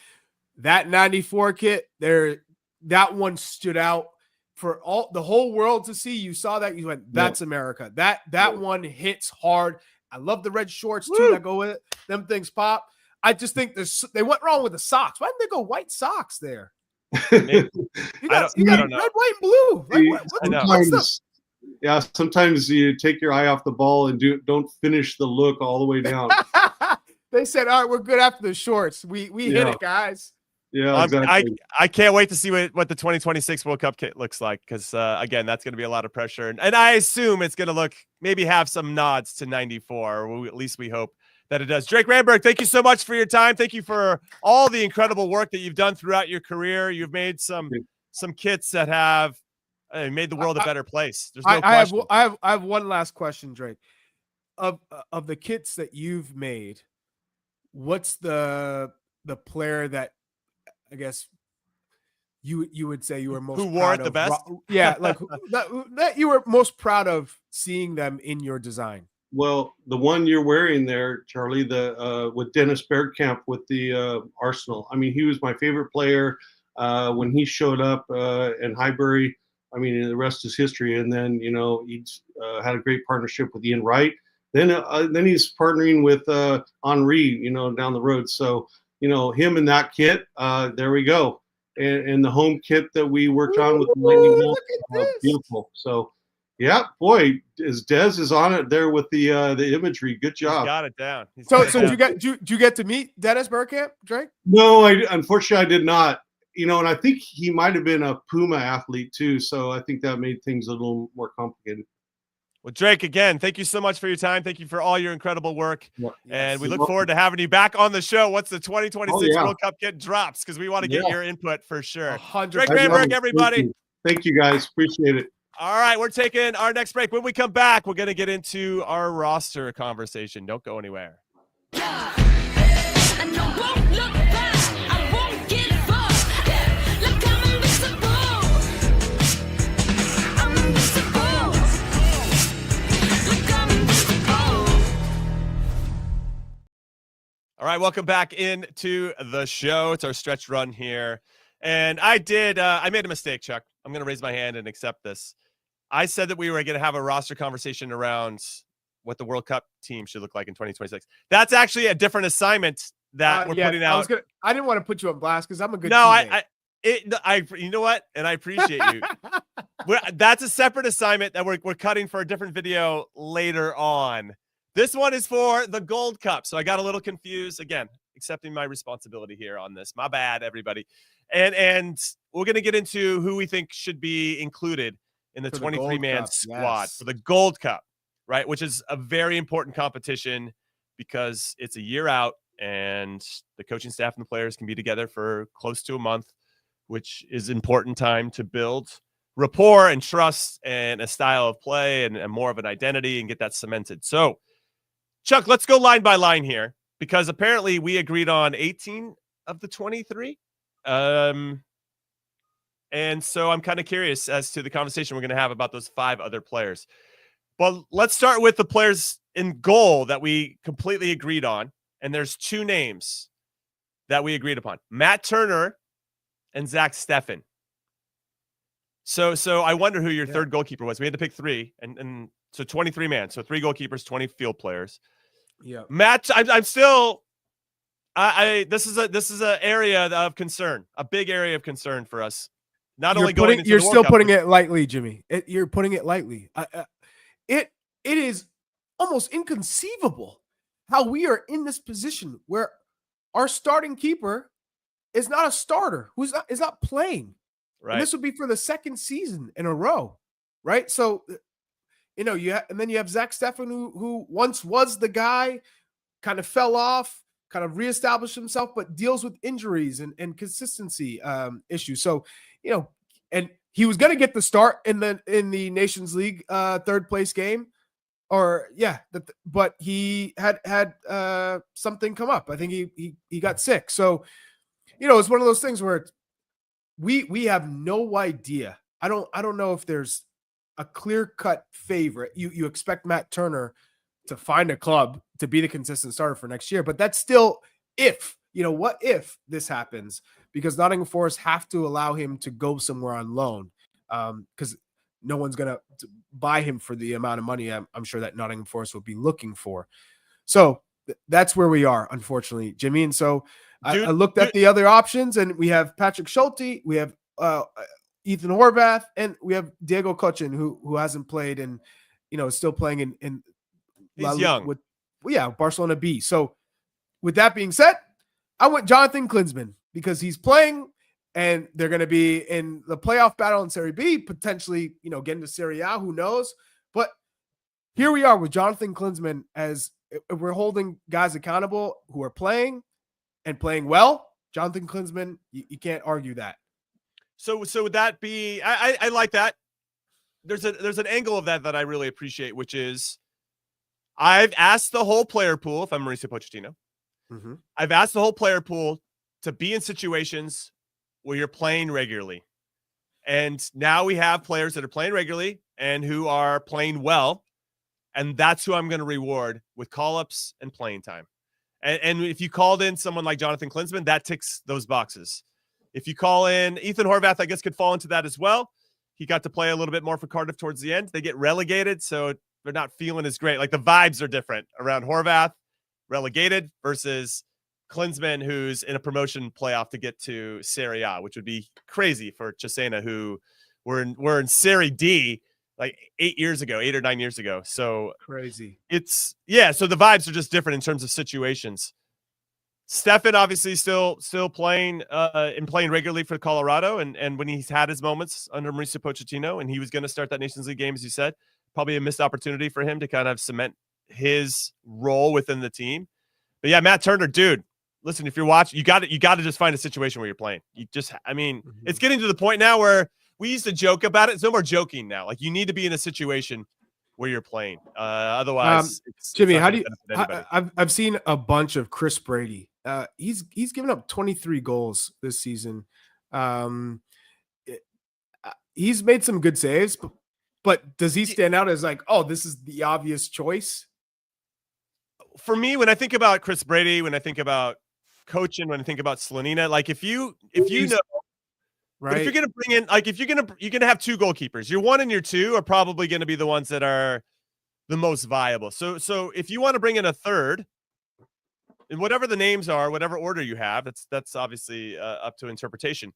that 94 kit there, that one stood out for the whole world to see. You saw that, you went, that's America. That one hits hard. I love the red shorts too that go with it. Them things pop. I just think they went wrong with the socks. Why didn't they go white socks there? You got red, white, and blue. Sometimes you take your eye off the ball and don't finish the look all the way down. They said, all right, we're good after the shorts. We hit it, guys. Yeah, exactly. I can't wait to see what the 2026 World Cup kit looks like because, again, that's going to be a lot of pressure. And I assume it's going to maybe have some nods to 94, or at least we hope that it does. Drake Ramberg, thank you so much for your time. Thank you for all the incredible work that you've done throughout your career. You've made some kits that have made the world a better place. There's no question. I have one last question, Drake. Of the kits that you've made, what's the player that I guess you would say you were most who wore it the best? Yeah, like that you were most proud of seeing them in your design. Well, the one you're wearing there, Charlie, with Dennis Bergkamp with the Arsenal. I mean, he was my favorite player when he showed up in Highbury. I mean, the rest is history. And then, he's had a great partnership with Ian Wright. Then he's partnering with Henri, down the road. So, him and that kit, there we go. And the home kit that we worked on with the Lightning Bolt, beautiful. So, yeah, boy, Dez is on it there with the imagery. Good job. He's got it down. So did you get to meet Dennis Bergkamp, Drake? No, unfortunately I did not. And I think he might have been a Puma athlete too. So I think that made things a little more complicated. Well, Drake, again, thank you so much for your time. Thank you for all your incredible work. Yes. And we look forward to having you back on the show once the 2026 World Cup kit drops, because we want to get your input for sure. 100%. Drake Ramberg, everybody. Thank you, guys. Appreciate it. All right, we're taking our next break. When we come back, we're going to get into our roster conversation. Don't go anywhere. All right, welcome back into the show. It's our stretch run here. And I made a mistake, Chuck. I'm going to raise my hand and accept this. I said that we were going to have a roster conversation around what the World Cup team should look like in 2026. That's actually a different assignment that we're putting out. I didn't want to put you on blast because I'm a good teammate. You know what? And I appreciate you. That's a separate assignment that we're cutting for a different video later on. This one is for the Gold Cup. So I got a little confused. Again, accepting my responsibility here on this. My bad, everybody. And we're going to get into who we think should be included in the 23-man squad for the Gold Cup, right? Which is a very important competition because it's a year out and the coaching staff and the players can be together for close to a month, which is important time to build rapport and trust and a style of play and more of an identity and get that cemented. So, Chuck, let's go line by line here because apparently we agreed on 18 of the 23. And so I'm kind of curious as to the conversation we're going to have about those 5 other players. But let's start with the players in goal that we completely agreed on. And there's 2 names that we agreed upon, Matt Turner and Zach Steffen. So I wonder who your third goalkeeper was. We had to pick 3 and so 23 man. So 3 goalkeepers, 20 field players. Yeah. Matt, I'm still this is an area of concern, a big area of concern for us. You're still putting it lightly, Jimmy. You're putting it lightly. It is almost inconceivable how we are in this position where our starting keeper is not a starter, is not playing. Right. And this would be for the second season in a row, right? So, and then you have Zach Steffen, who once was the guy, kind of fell off, kind of reestablished himself, but deals with injuries and consistency issues. So, and he was going to get the start in the Nations League third place game, but he had something come up. I think he got sick. So, it's one of those things where we have no idea. I don't know if there's a clear-cut favorite. You expect Matt Turner to find a club to be the consistent starter for next year, but that's still what if this happens, because Nottingham Forest have to allow him to go somewhere on loan because no one's going to buy him for the amount of money I'm sure that Nottingham Forest would be looking for. So that's where we are, unfortunately, Jimmy. And so I looked at the other options, and we have Patrick Schulte, we have Ethan Horvath, and we have Diego Cochin, who hasn't played and is still playing in he's young with Barcelona B. So with that being said, I went Jonathan Klinsmann. because he's playing, and they're going to be in the playoff battle in Serie B, potentially, get into Serie A, who knows? But here we are with Jonathan Klinsmann, as we're holding guys accountable who are playing and playing well. Jonathan Klinsmann, you can't argue that. So would that be? I like that. There's an angle of that I really appreciate, which is I've asked the whole player pool, if I'm Mauricio Pochettino, I've asked the whole player pool to be in situations where you're playing regularly. And now we have players that are playing regularly and who are playing well. And that's who I'm going to reward with call-ups and playing time. And if you called in someone like Jonathan Klinsmann, that ticks those boxes. If you call in Ethan Horvath, I guess could fall into that as well. He got to play a little bit more for Cardiff towards the end. They get relegated, so they're not feeling as great. Like the vibes are different around Horvath, relegated, versus Klinsmann, who's in a promotion playoff to get to Serie A, which would be crazy for Cesena, who were in Serie D like 8 or 9 years ago. So crazy. So the vibes are just different in terms of situations. Stefan obviously still playing and playing regularly for Colorado, and when he's had his moments under Mauricio Pochettino, and he was going to start that Nations League game, as you said, probably a missed opportunity for him to kind of cement his role within the team. But yeah, Matt Turner, dude, listen, if you're watching, you got to just find a situation where you're playing. It's getting to the point now where we used to joke about it. It's no more joking now. Like, you need to be in a situation where you're playing. Otherwise, Jimmy, how do you? I've seen a bunch of Chris Brady. He's given up 23 goals this season. He's made some good saves, but does he stand out as like, oh, this is the obvious choice? For me, when I think about Chris Brady, when I think about coaching, when I think about Slonina, like if you know, right? If you're going to bring in, like, if you're going to have two goalkeepers, your one and your two are probably going to be the ones that are the most viable. So if you want to bring in a third, and whatever the names are, whatever order you have, that's obviously up to interpretation.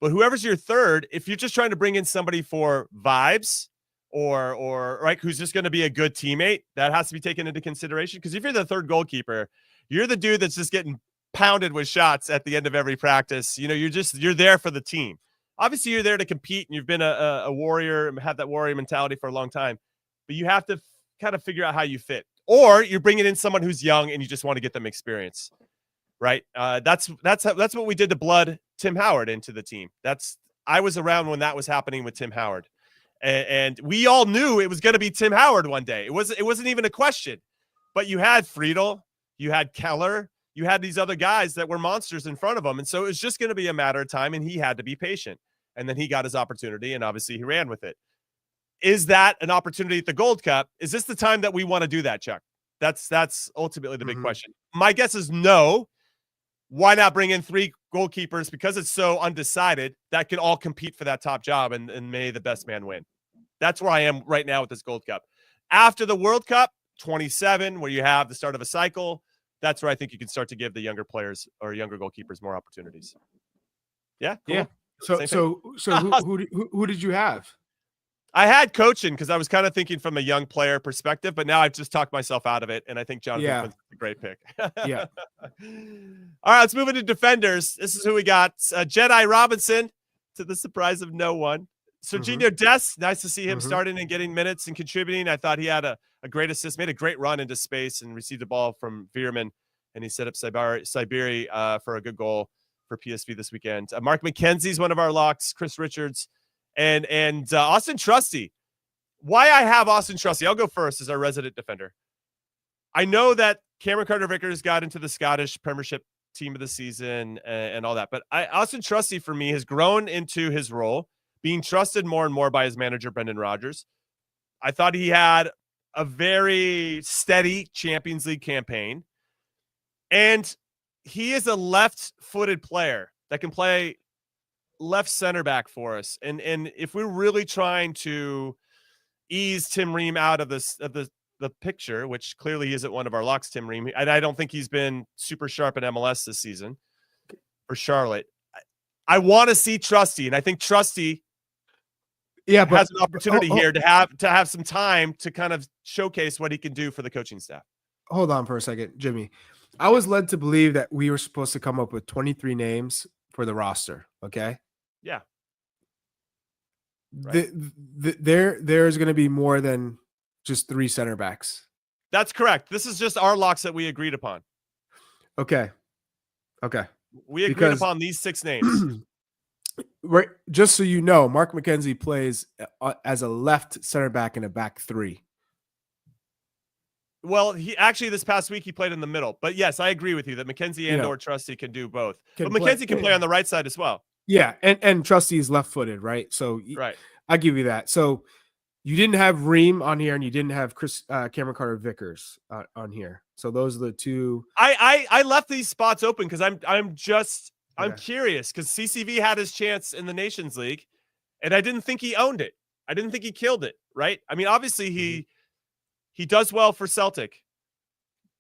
But whoever's your third, if you're just trying to bring in somebody for vibes or right, who's just going to be a good teammate, that has to be taken into consideration. Because if you're the third goalkeeper, you're the dude that's just getting pounded with shots at the end of every practice. You're there for the team. Obviously, you're there to compete, and you've been a warrior and have that warrior mentality for a long time. But you have to kind of figure out how you fit. Or you're bringing in someone who's young and you just want to get them experience, right? That's what we did to blood Tim Howard into the team. I was around when that was happening with Tim Howard, and we all knew it was going to be Tim Howard one day. It wasn't even a question. But you had Friedel, you had Keller, you had these other guys that were monsters in front of him, and so it was just going to be a matter of time, and he had to be patient. And then he got his opportunity, and obviously he ran with it. Is that an opportunity at the Gold Cup? Is this the time that we want to do that, Chuck? That's ultimately the big question. My guess is no. Why not bring in three goalkeepers? Because it's so undecided, that can all compete for that top job, and may the best man win. That's where I am right now with this Gold Cup. After the World Cup, 27, where you have the start of a cycle, that's where I think you can start to give the younger players or younger goalkeepers more opportunities. Yeah, cool. Yeah. So who did you have? I had coaching because I was kind of thinking from a young player perspective, but now I've just talked myself out of it, and I think Jonathan Quinn's a great pick. Yeah. All right, let's move into defenders. This is who we got. Jedi Robinson, to the surprise of no one. Serginho Dest, nice to see him starting and getting minutes and contributing. I thought he had a great assist, made a great run into space and received a ball from Veerman, and he set up Siberi for a good goal for PSV this weekend. Mark McKenzie's one of our locks. Chris Richards. And Austin Trusty. Why I have Austin Trusty, I'll go first as our resident defender. I know that Cameron Carter-Vickers got into the Scottish Premiership team of the season and all that, but Austin Trusty, for me, has grown into his role, being trusted more and more by his manager, Brendan Rodgers. I thought he had a very steady Champions League campaign, and he is a left-footed player that can play left center back for us, and if we're really trying to ease Tim Ream out of the picture, which clearly he isn't one of our locks, Tim Ream, and I don't think he's been super sharp in MLS this season for Charlotte. I want to see Trusty, and I think Trusty has an opportunity here to have some time to kind of showcase what he can do for the coaching staff. Hold on for a second, Jimmy. I was led to believe that we were supposed to come up with 23 names for the roster. Okay. Yeah. Right. There's going to be more than just 3 center backs. That's correct. This is just our locks that we agreed upon. Okay. We agreed upon these 6 names. Right. Just so you know, Mark McKenzie plays as a left center back in a back 3. Well, he actually this past week he played in the middle. But yes, I agree with you that McKenzie and or Trusty can do both. But McKenzie can play on the right side as well. Yeah, and Trusty is left-footed, right? So right. I give you that. So you didn't have Ream on here, and you didn't have Cameron Carter-Vickers on here. So those are the 2. I left these spots open because I'm curious because CCV had his chance in the Nations League, and I didn't think he owned it. I didn't think he killed it. Right? I mean, obviously he does well for Celtic,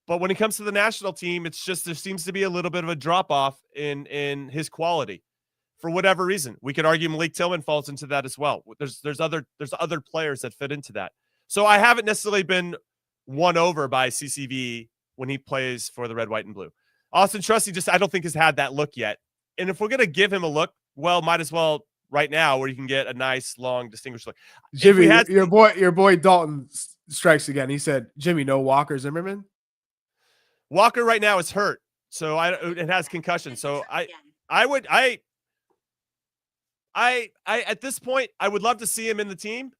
but when it comes to the national team, it's just there seems to be a little bit of a drop off in his quality. For whatever reason, we could argue Malik Tillman falls into that as well. There's other players that fit into that. So I haven't necessarily been won over by CCV when he plays for the red, white, and blue. Austin Trusty I don't think has had that look yet. And if we're gonna give him a look, well, might as well right now where you can get a nice, long, distinguished look. Jimmy, your boy Dalton strikes again. He said, "Jimmy, no Walker Zimmerman." Walker right now is hurt, so it has concussion. So I at this point, I would love to see him in the team.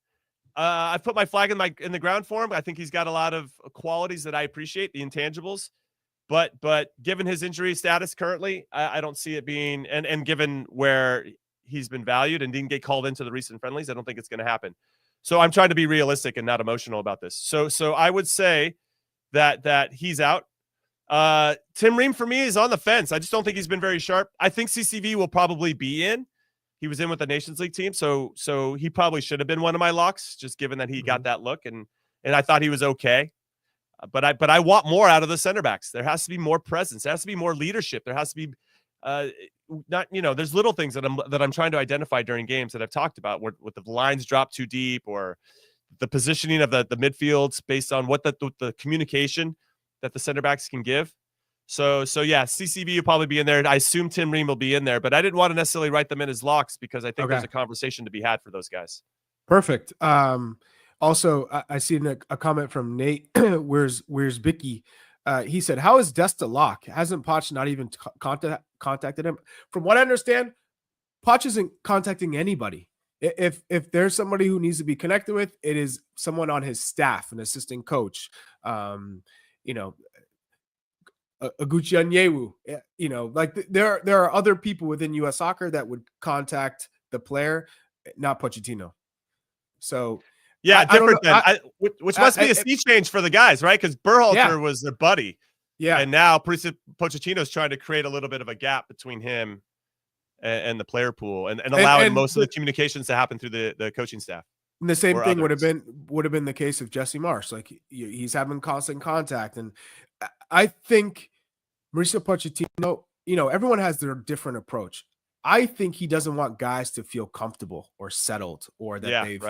I've put my flag in the ground for him. I think he's got a lot of qualities that I appreciate, the intangibles. But given his injury status currently, I don't see it being and given where he's been valued and didn't get called into the recent friendlies, I don't think it's going to happen. So I'm trying to be realistic and not emotional about this. So I would say that he's out. Tim Ream for me is on the fence. I just don't think he's been very sharp. I think CCV will probably be in. He was in with the Nations League team, so he probably should have been one of my locks, just given that he got that look, and I thought he was okay. But I want more out of the center backs. There has to be more presence. There has to be more leadership. There has to be there's little things that I'm trying to identify during games that I've talked about, where the lines drop too deep, or the positioning of the midfields based on what the communication that the center backs can give. So yeah, CCV will probably be in there. I assume Tim Ream will be in there, but I didn't want to necessarily write them in as locks because I think there's a conversation to be had for those guys. Perfect. Also, I see a comment from Nate. Where's Bicky? He said, "How is Dest a lock? Hasn't Poch not even contacted him?" From what I understand, Poch isn't contacting anybody. If there's somebody who needs to be connected with, it is someone on his staff, an assistant coach. Aguchi Onyewu, like there are other people within U.S. Soccer that would contact the player, not Pochettino. So yeah, which must be a sea change for the guys, right? Because Berhalter was their buddy, and now Pochettino's trying to create a little bit of a gap between him and the player pool, and allowing most of the communications to happen through the coaching staff. And the same thing would have been the case of Jesse Marsh. Like he's having constant contact, and I think Mauricio Pochettino, everyone has their different approach. I think he doesn't want guys to feel comfortable or settled, or that they've,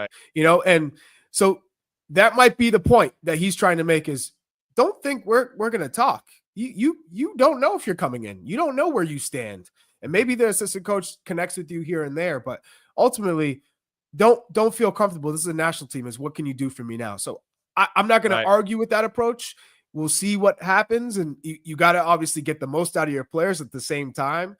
and so that might be the point that he's trying to make is don't think we're going to talk. You don't know if you're coming in. You don't know where you stand. And maybe the assistant coach connects with you here and there, but ultimately don't feel comfortable. This is a national team. Is what can you do for me now? So I'm not going to argue with that approach. We'll see what happens. And you got to obviously get the most out of your players at the same time.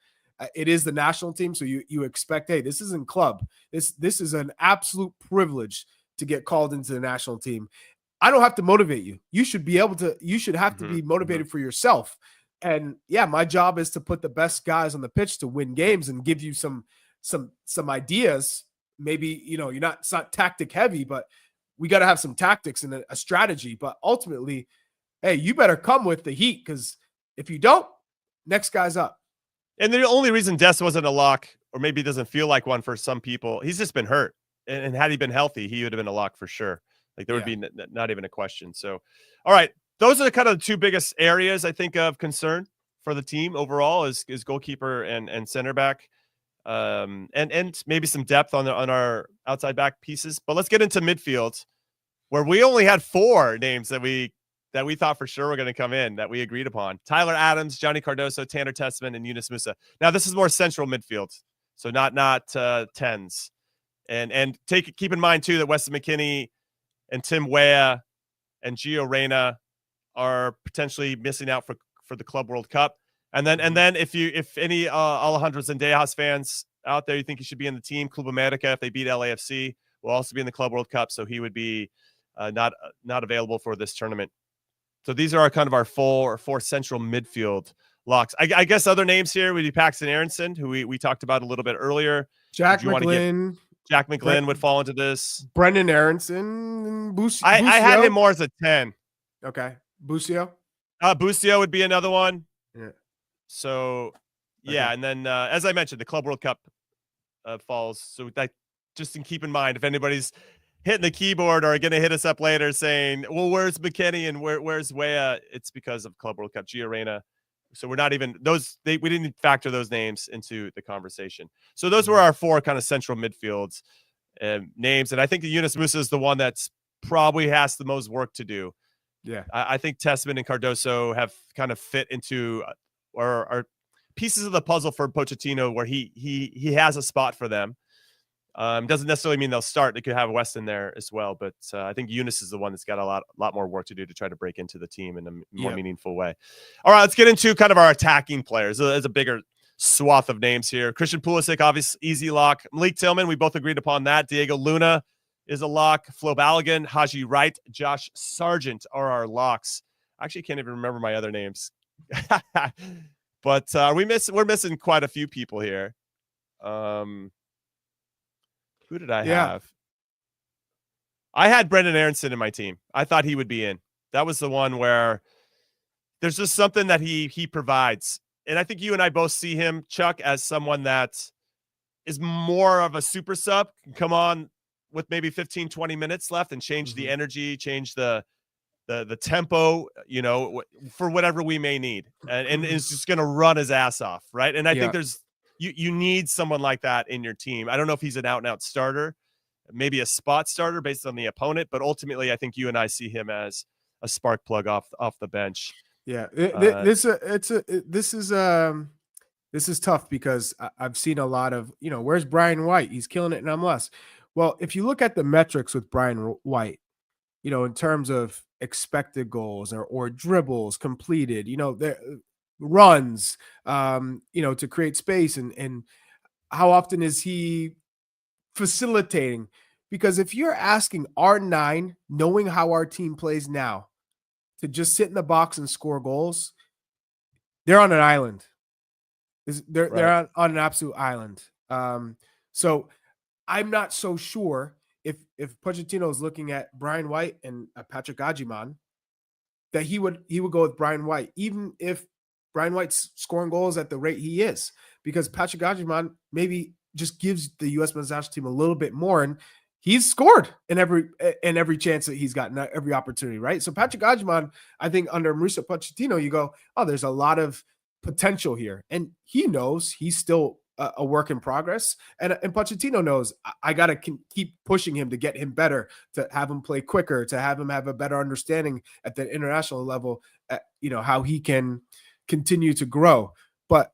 It is the national team. So you expect, hey, this isn't club. This is an absolute privilege to get called into the national team. I don't have to motivate you. You should have to be motivated for yourself. And yeah, my job is to put the best guys on the pitch to win games and give you some ideas. Maybe, it's not tactic heavy, but we got to have some tactics and a strategy. But ultimately, hey, you better come with the heat, because if you don't, next guy's up. And the only reason Des wasn't a lock, or maybe doesn't feel like one for some people, he's just been hurt. And had he been healthy, he would have been a lock for sure. Like there would be not even a question. So, all right. Those are kind of the two biggest areas I think of concern for the team overall is goalkeeper and center back, and maybe some depth on our outside back pieces. But let's get into midfield, where we only had 4 names that we that we thought for sure were going to come in that we agreed upon. Tyler Adams, Johnny Cardoso, Tanner Tessman, and Yunus Musa. Now this is more central midfield, so not tens. And keep in mind too that Weston McKennie and Tim Weah and Gio Reyna are potentially missing out for the Club World Cup. And then if any Alejandro Zendejas fans out there you think he should be in the team, Club America, if they beat LAFC, will also be in the Club World Cup, so he would be not available for this tournament. So these are our four central midfield locks. I guess other names here would be Paxton Aronson, who we talked about a little bit earlier. Jack McGlynn. Jack McGlynn would fall into this. Brendan Aronson. Busio. I had him more as a 10. Okay. Busio. Busio would be another one. Yeah. So, yeah. Okay. And then, as I mentioned, the Club World Cup falls. So that just keep in mind, if anybody's hitting the keyboard or going to hit us up later saying, well, where's McKennie and where's Weah? It's because of Club World Cup. Gio Reyna. So we're not even we didn't factor those names into the conversation. So those were our four kind of central midfields names. And I think the Yunus Musa is the one that's probably has the most work to do. Yeah. I think Tessman and Cardoso have kind of fit into or are pieces of the puzzle for Pochettino where he has a spot for them. Doesn't necessarily mean they'll start. They could have Weston there as well, but I think Yunus is the one that's got a lot more work to do to try to break into the team in a more meaningful way. All right, let's get into kind of our attacking players. There's a bigger swath of names here. Christian Pulisic, obviously easy lock. Malik Tillman, we both agreed upon that. Diego Luna is a lock. Flo Balogun, Haji Wright, Josh Sargent are our locks. I actually can't even remember my other names, but we're missing quite a few people here. Who did I have? I had Brendan Aronson in my team. I thought he would be in. That was the one where there's just something that he provides. And I think you and I both see him, Chuck, as someone that is more of a super sub, can come on with maybe 15, 20 minutes left and change the energy, change the tempo, for whatever we may need. And it's just going to run his ass off, right? And I think you need someone like that in your team. I don't know if he's an out-and-out starter, maybe a spot starter based on the opponent, but ultimately I think you and I see him as a spark plug off the bench. Yeah, this is tough because I've seen a lot of, where's Brian White? He's killing it in MLS. Well, if you look at the metrics with Brian White, in terms of expected goals or dribbles completed, runs, to create space and how often is he facilitating? Because if you're asking R9, knowing how our team plays now, to just sit in the box and score goals, they're on an island. They're on an absolute island. So I'm not so sure if Pochettino is looking at Brian White and Patrick Agyemang, that he would go with Brian White, even if Brian White's scoring goals at the rate he is, because Patrick Agyemang maybe just gives the U.S. men's national team a little bit more, and he's scored in every chance that he's gotten, every opportunity, right? So Patrick Agyemang, I think under Mauricio Pochettino, you go, oh, there's a lot of potential here, and he knows he's still a work in progress, and Pochettino knows I got to keep pushing him to get him better, to have him play quicker, to have him have a better understanding at the international level, how he can continue to grow. But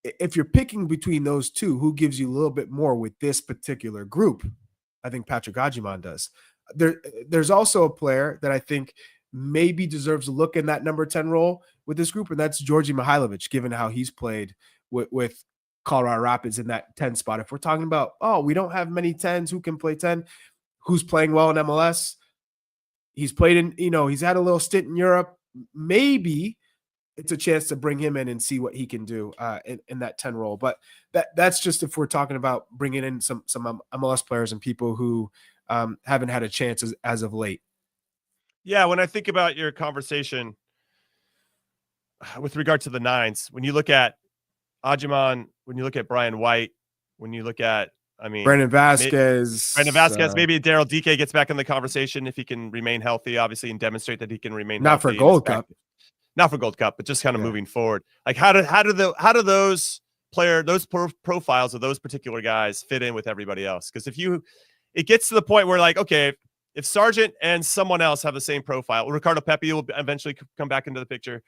if you're picking between those two, who gives you a little bit more with this particular group? I think Patrick Agyemang does. There's also a player that I think maybe deserves a look in that number 10 role with this group, and that's Georgi Mihailovic, given how he's played with Colorado Rapids in that 10 spot. If we're talking about, we don't have many 10s, who can play 10, who's playing well in MLS, he's played in, he's had a little stint in Europe, maybe it's a chance to bring him in and see what he can do in that 10 role. But that's just if we're talking about bringing in some MLS players and people who haven't had a chance as of late. Yeah, when I think about your conversation with regard to the nines, when you look at Agyemang, when you look at Brian White, when you look at, Brandon Vasquez, maybe Daryl DK gets back in the conversation if he can remain healthy, obviously, and demonstrate that he can remain not healthy. For Gold Cup. Not for Gold Cup, but just kind of moving forward. Like how do those profiles of those particular guys fit in with everybody else? Because it gets to the point where, like, okay, if Sargent and someone else have the same profile, Ricardo Pepi will eventually come back into the picture.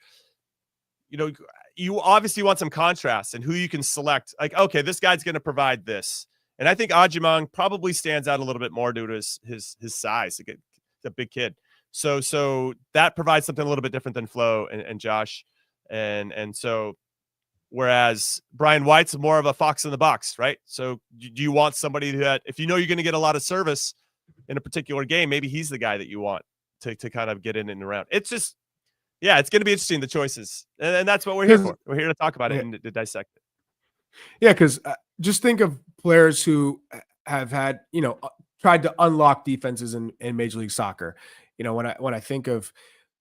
You obviously want some contrast and who you can select. Like, okay, this guy's going to provide this. And I think Ajimang probably stands out a little bit more due to his size. He's a big kid. So that provides something a little bit different than Flo and Josh. And so whereas Brian White's more of a fox in the box, right? So do you want somebody that, if you're going to get a lot of service in a particular game, maybe he's the guy that you want to kind of get in and around. It's just, yeah, it's going to be interesting, the choices. And that's what we're here for. We're here to talk about it and to dissect it. Yeah, because just think of players who have had, tried to unlock defenses in Major League Soccer. When I think of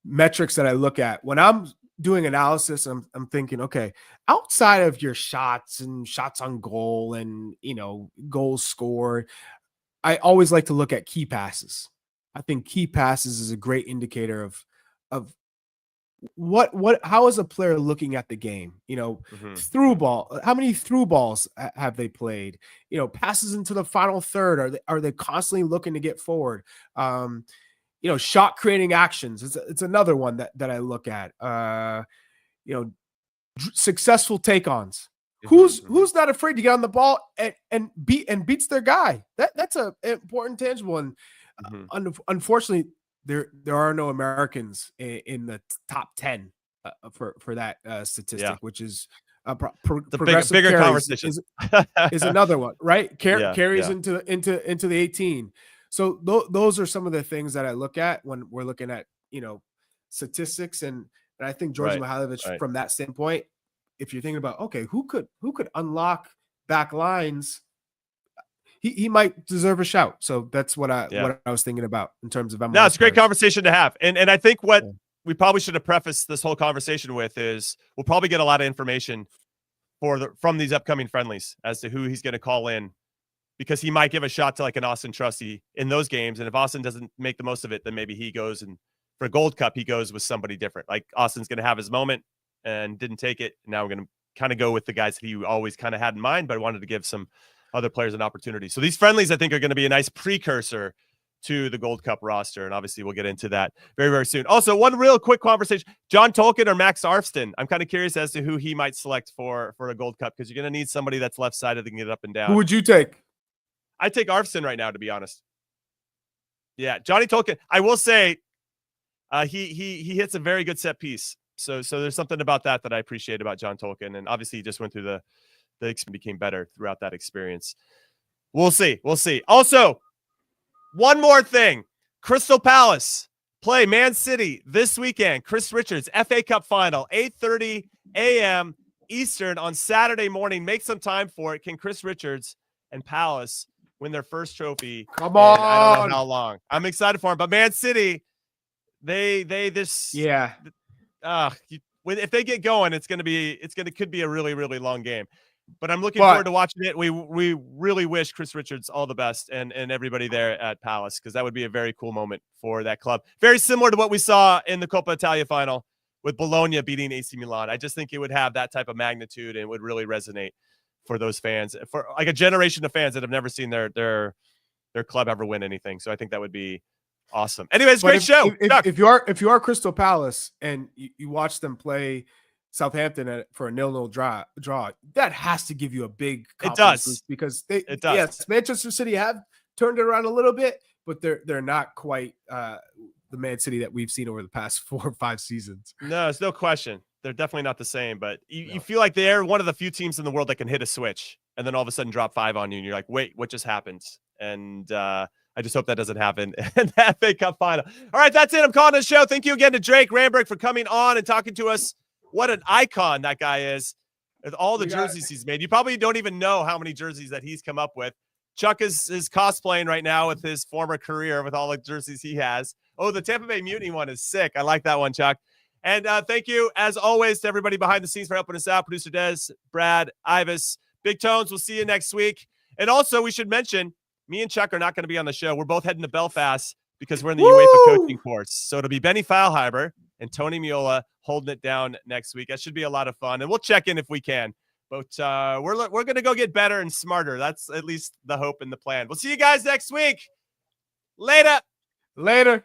metrics that I look at, when I'm doing analysis, I'm thinking, okay, outside of your shots and shots on goal and, goals scored, I always like to look at key passes. I think key passes is a great indicator of how is a player looking at the game? Through ball, how many through balls have they played? Passes into the final third, are they constantly looking to get forward? Shot creating actions. It's another one that I look at. Successful take-ons. Who's not afraid to get on the ball and beats their guy? That's an important tangible. And unfortunately, there are no Americans in the top 10 for that statistic, which is progressive bigger carries conversation. is another one, right? Carries yeah. into the 18. So those are some of the things that I look at when we're looking at statistics, and I think Georgi Mihailovic from that standpoint, if you're thinking about, okay, who could unlock back lines, he might deserve a shout. So that's what I was thinking about in terms of MLS. No, it's a great conversation to have. And I think what we probably should have prefaced this whole conversation with is we'll probably get a lot of information from these upcoming friendlies as to who he's going to call in, because he might give a shot to like an Austin Trusty in those games. And if Austin doesn't make the most of it, then maybe he goes, and for a Gold Cup, he goes with somebody different. Like Austin's going to have his moment and didn't take it. Now we're going to kind of go with the guys that he always kind of had in mind, but I wanted to give some other players an opportunity. So these friendlies, I think, are going to be a nice precursor to the Gold Cup roster. And obviously we'll get into that very, very soon. Also, one real quick conversation, John Tolkien or Max Arfston. I'm kind of curious as to who he might select for a Gold Cup, because you're going to need somebody that's left-sided that can get up and down. Who would you take? I take Arfston right now, to be honest. Yeah, Johnny Tolkien. I will say he hits a very good set piece. So there's something about that I appreciate about John Tolkien. And obviously he just went through the became better throughout that experience. We'll see. Also, one more thing. Crystal Palace play Man City this weekend. Chris Richards, FA Cup final, 8:30 a.m. Eastern on Saturday morning. Make some time for it. Can Chris Richards and Palace win their first trophy? Come on. I don't know how long. I'm excited for him. But Man City, if they get going, could be a really, really long game. But I'm looking forward to watching it. We really wish Chris Richards all the best and everybody there at Palace, because that would be a very cool moment for that club. Very similar to what we saw in the Coppa Italia final with Bologna beating AC Milan. I just think it would have that type of magnitude and would really resonate for those fans, for like a generation of fans that have never seen their club ever win anything. So I think that would be awesome. Anyways, great show. If you are Crystal Palace and you watch them play Southampton for a 0-0 draw, that has to give you a big confidence boost, because it does. Yes, Manchester City have turned it around a little bit, but they're not quite the Man City that we've seen over the past 4 or 5 seasons. No, there's no question. They're definitely not the same, but you feel like they're one of the few teams in the world that can hit a switch and then all of a sudden drop 5 on you, and you're like, wait, what just happened? And I just hope that doesn't happen in that FA Cup final. All right, that's it. I'm calling the show. Thank you again to Drake Ramberg for coming on and talking to us. What an icon that guy is with all the jerseys he's made. You probably don't even know how many jerseys that he's come up with. Chuck is cosplaying right now with his former career with all the jerseys he has. Oh, the Tampa Bay Mutiny one is sick. I like that one, Chuck. And thank you, as always, to everybody behind the scenes for helping us out. Producer Des, Brad, Ivis, Big Tones. We'll see you next week. And also, we should mention, me and Chuck are not going to be on the show. We're both heading to Belfast because we're in the UEFA coaching course. So it'll be Benny Feilheiber and Tony Miola holding it down next week. That should be a lot of fun. And we'll check in if we can. But we're going to go get better and smarter. That's at least the hope and the plan. We'll see you guys next week. Later. Later.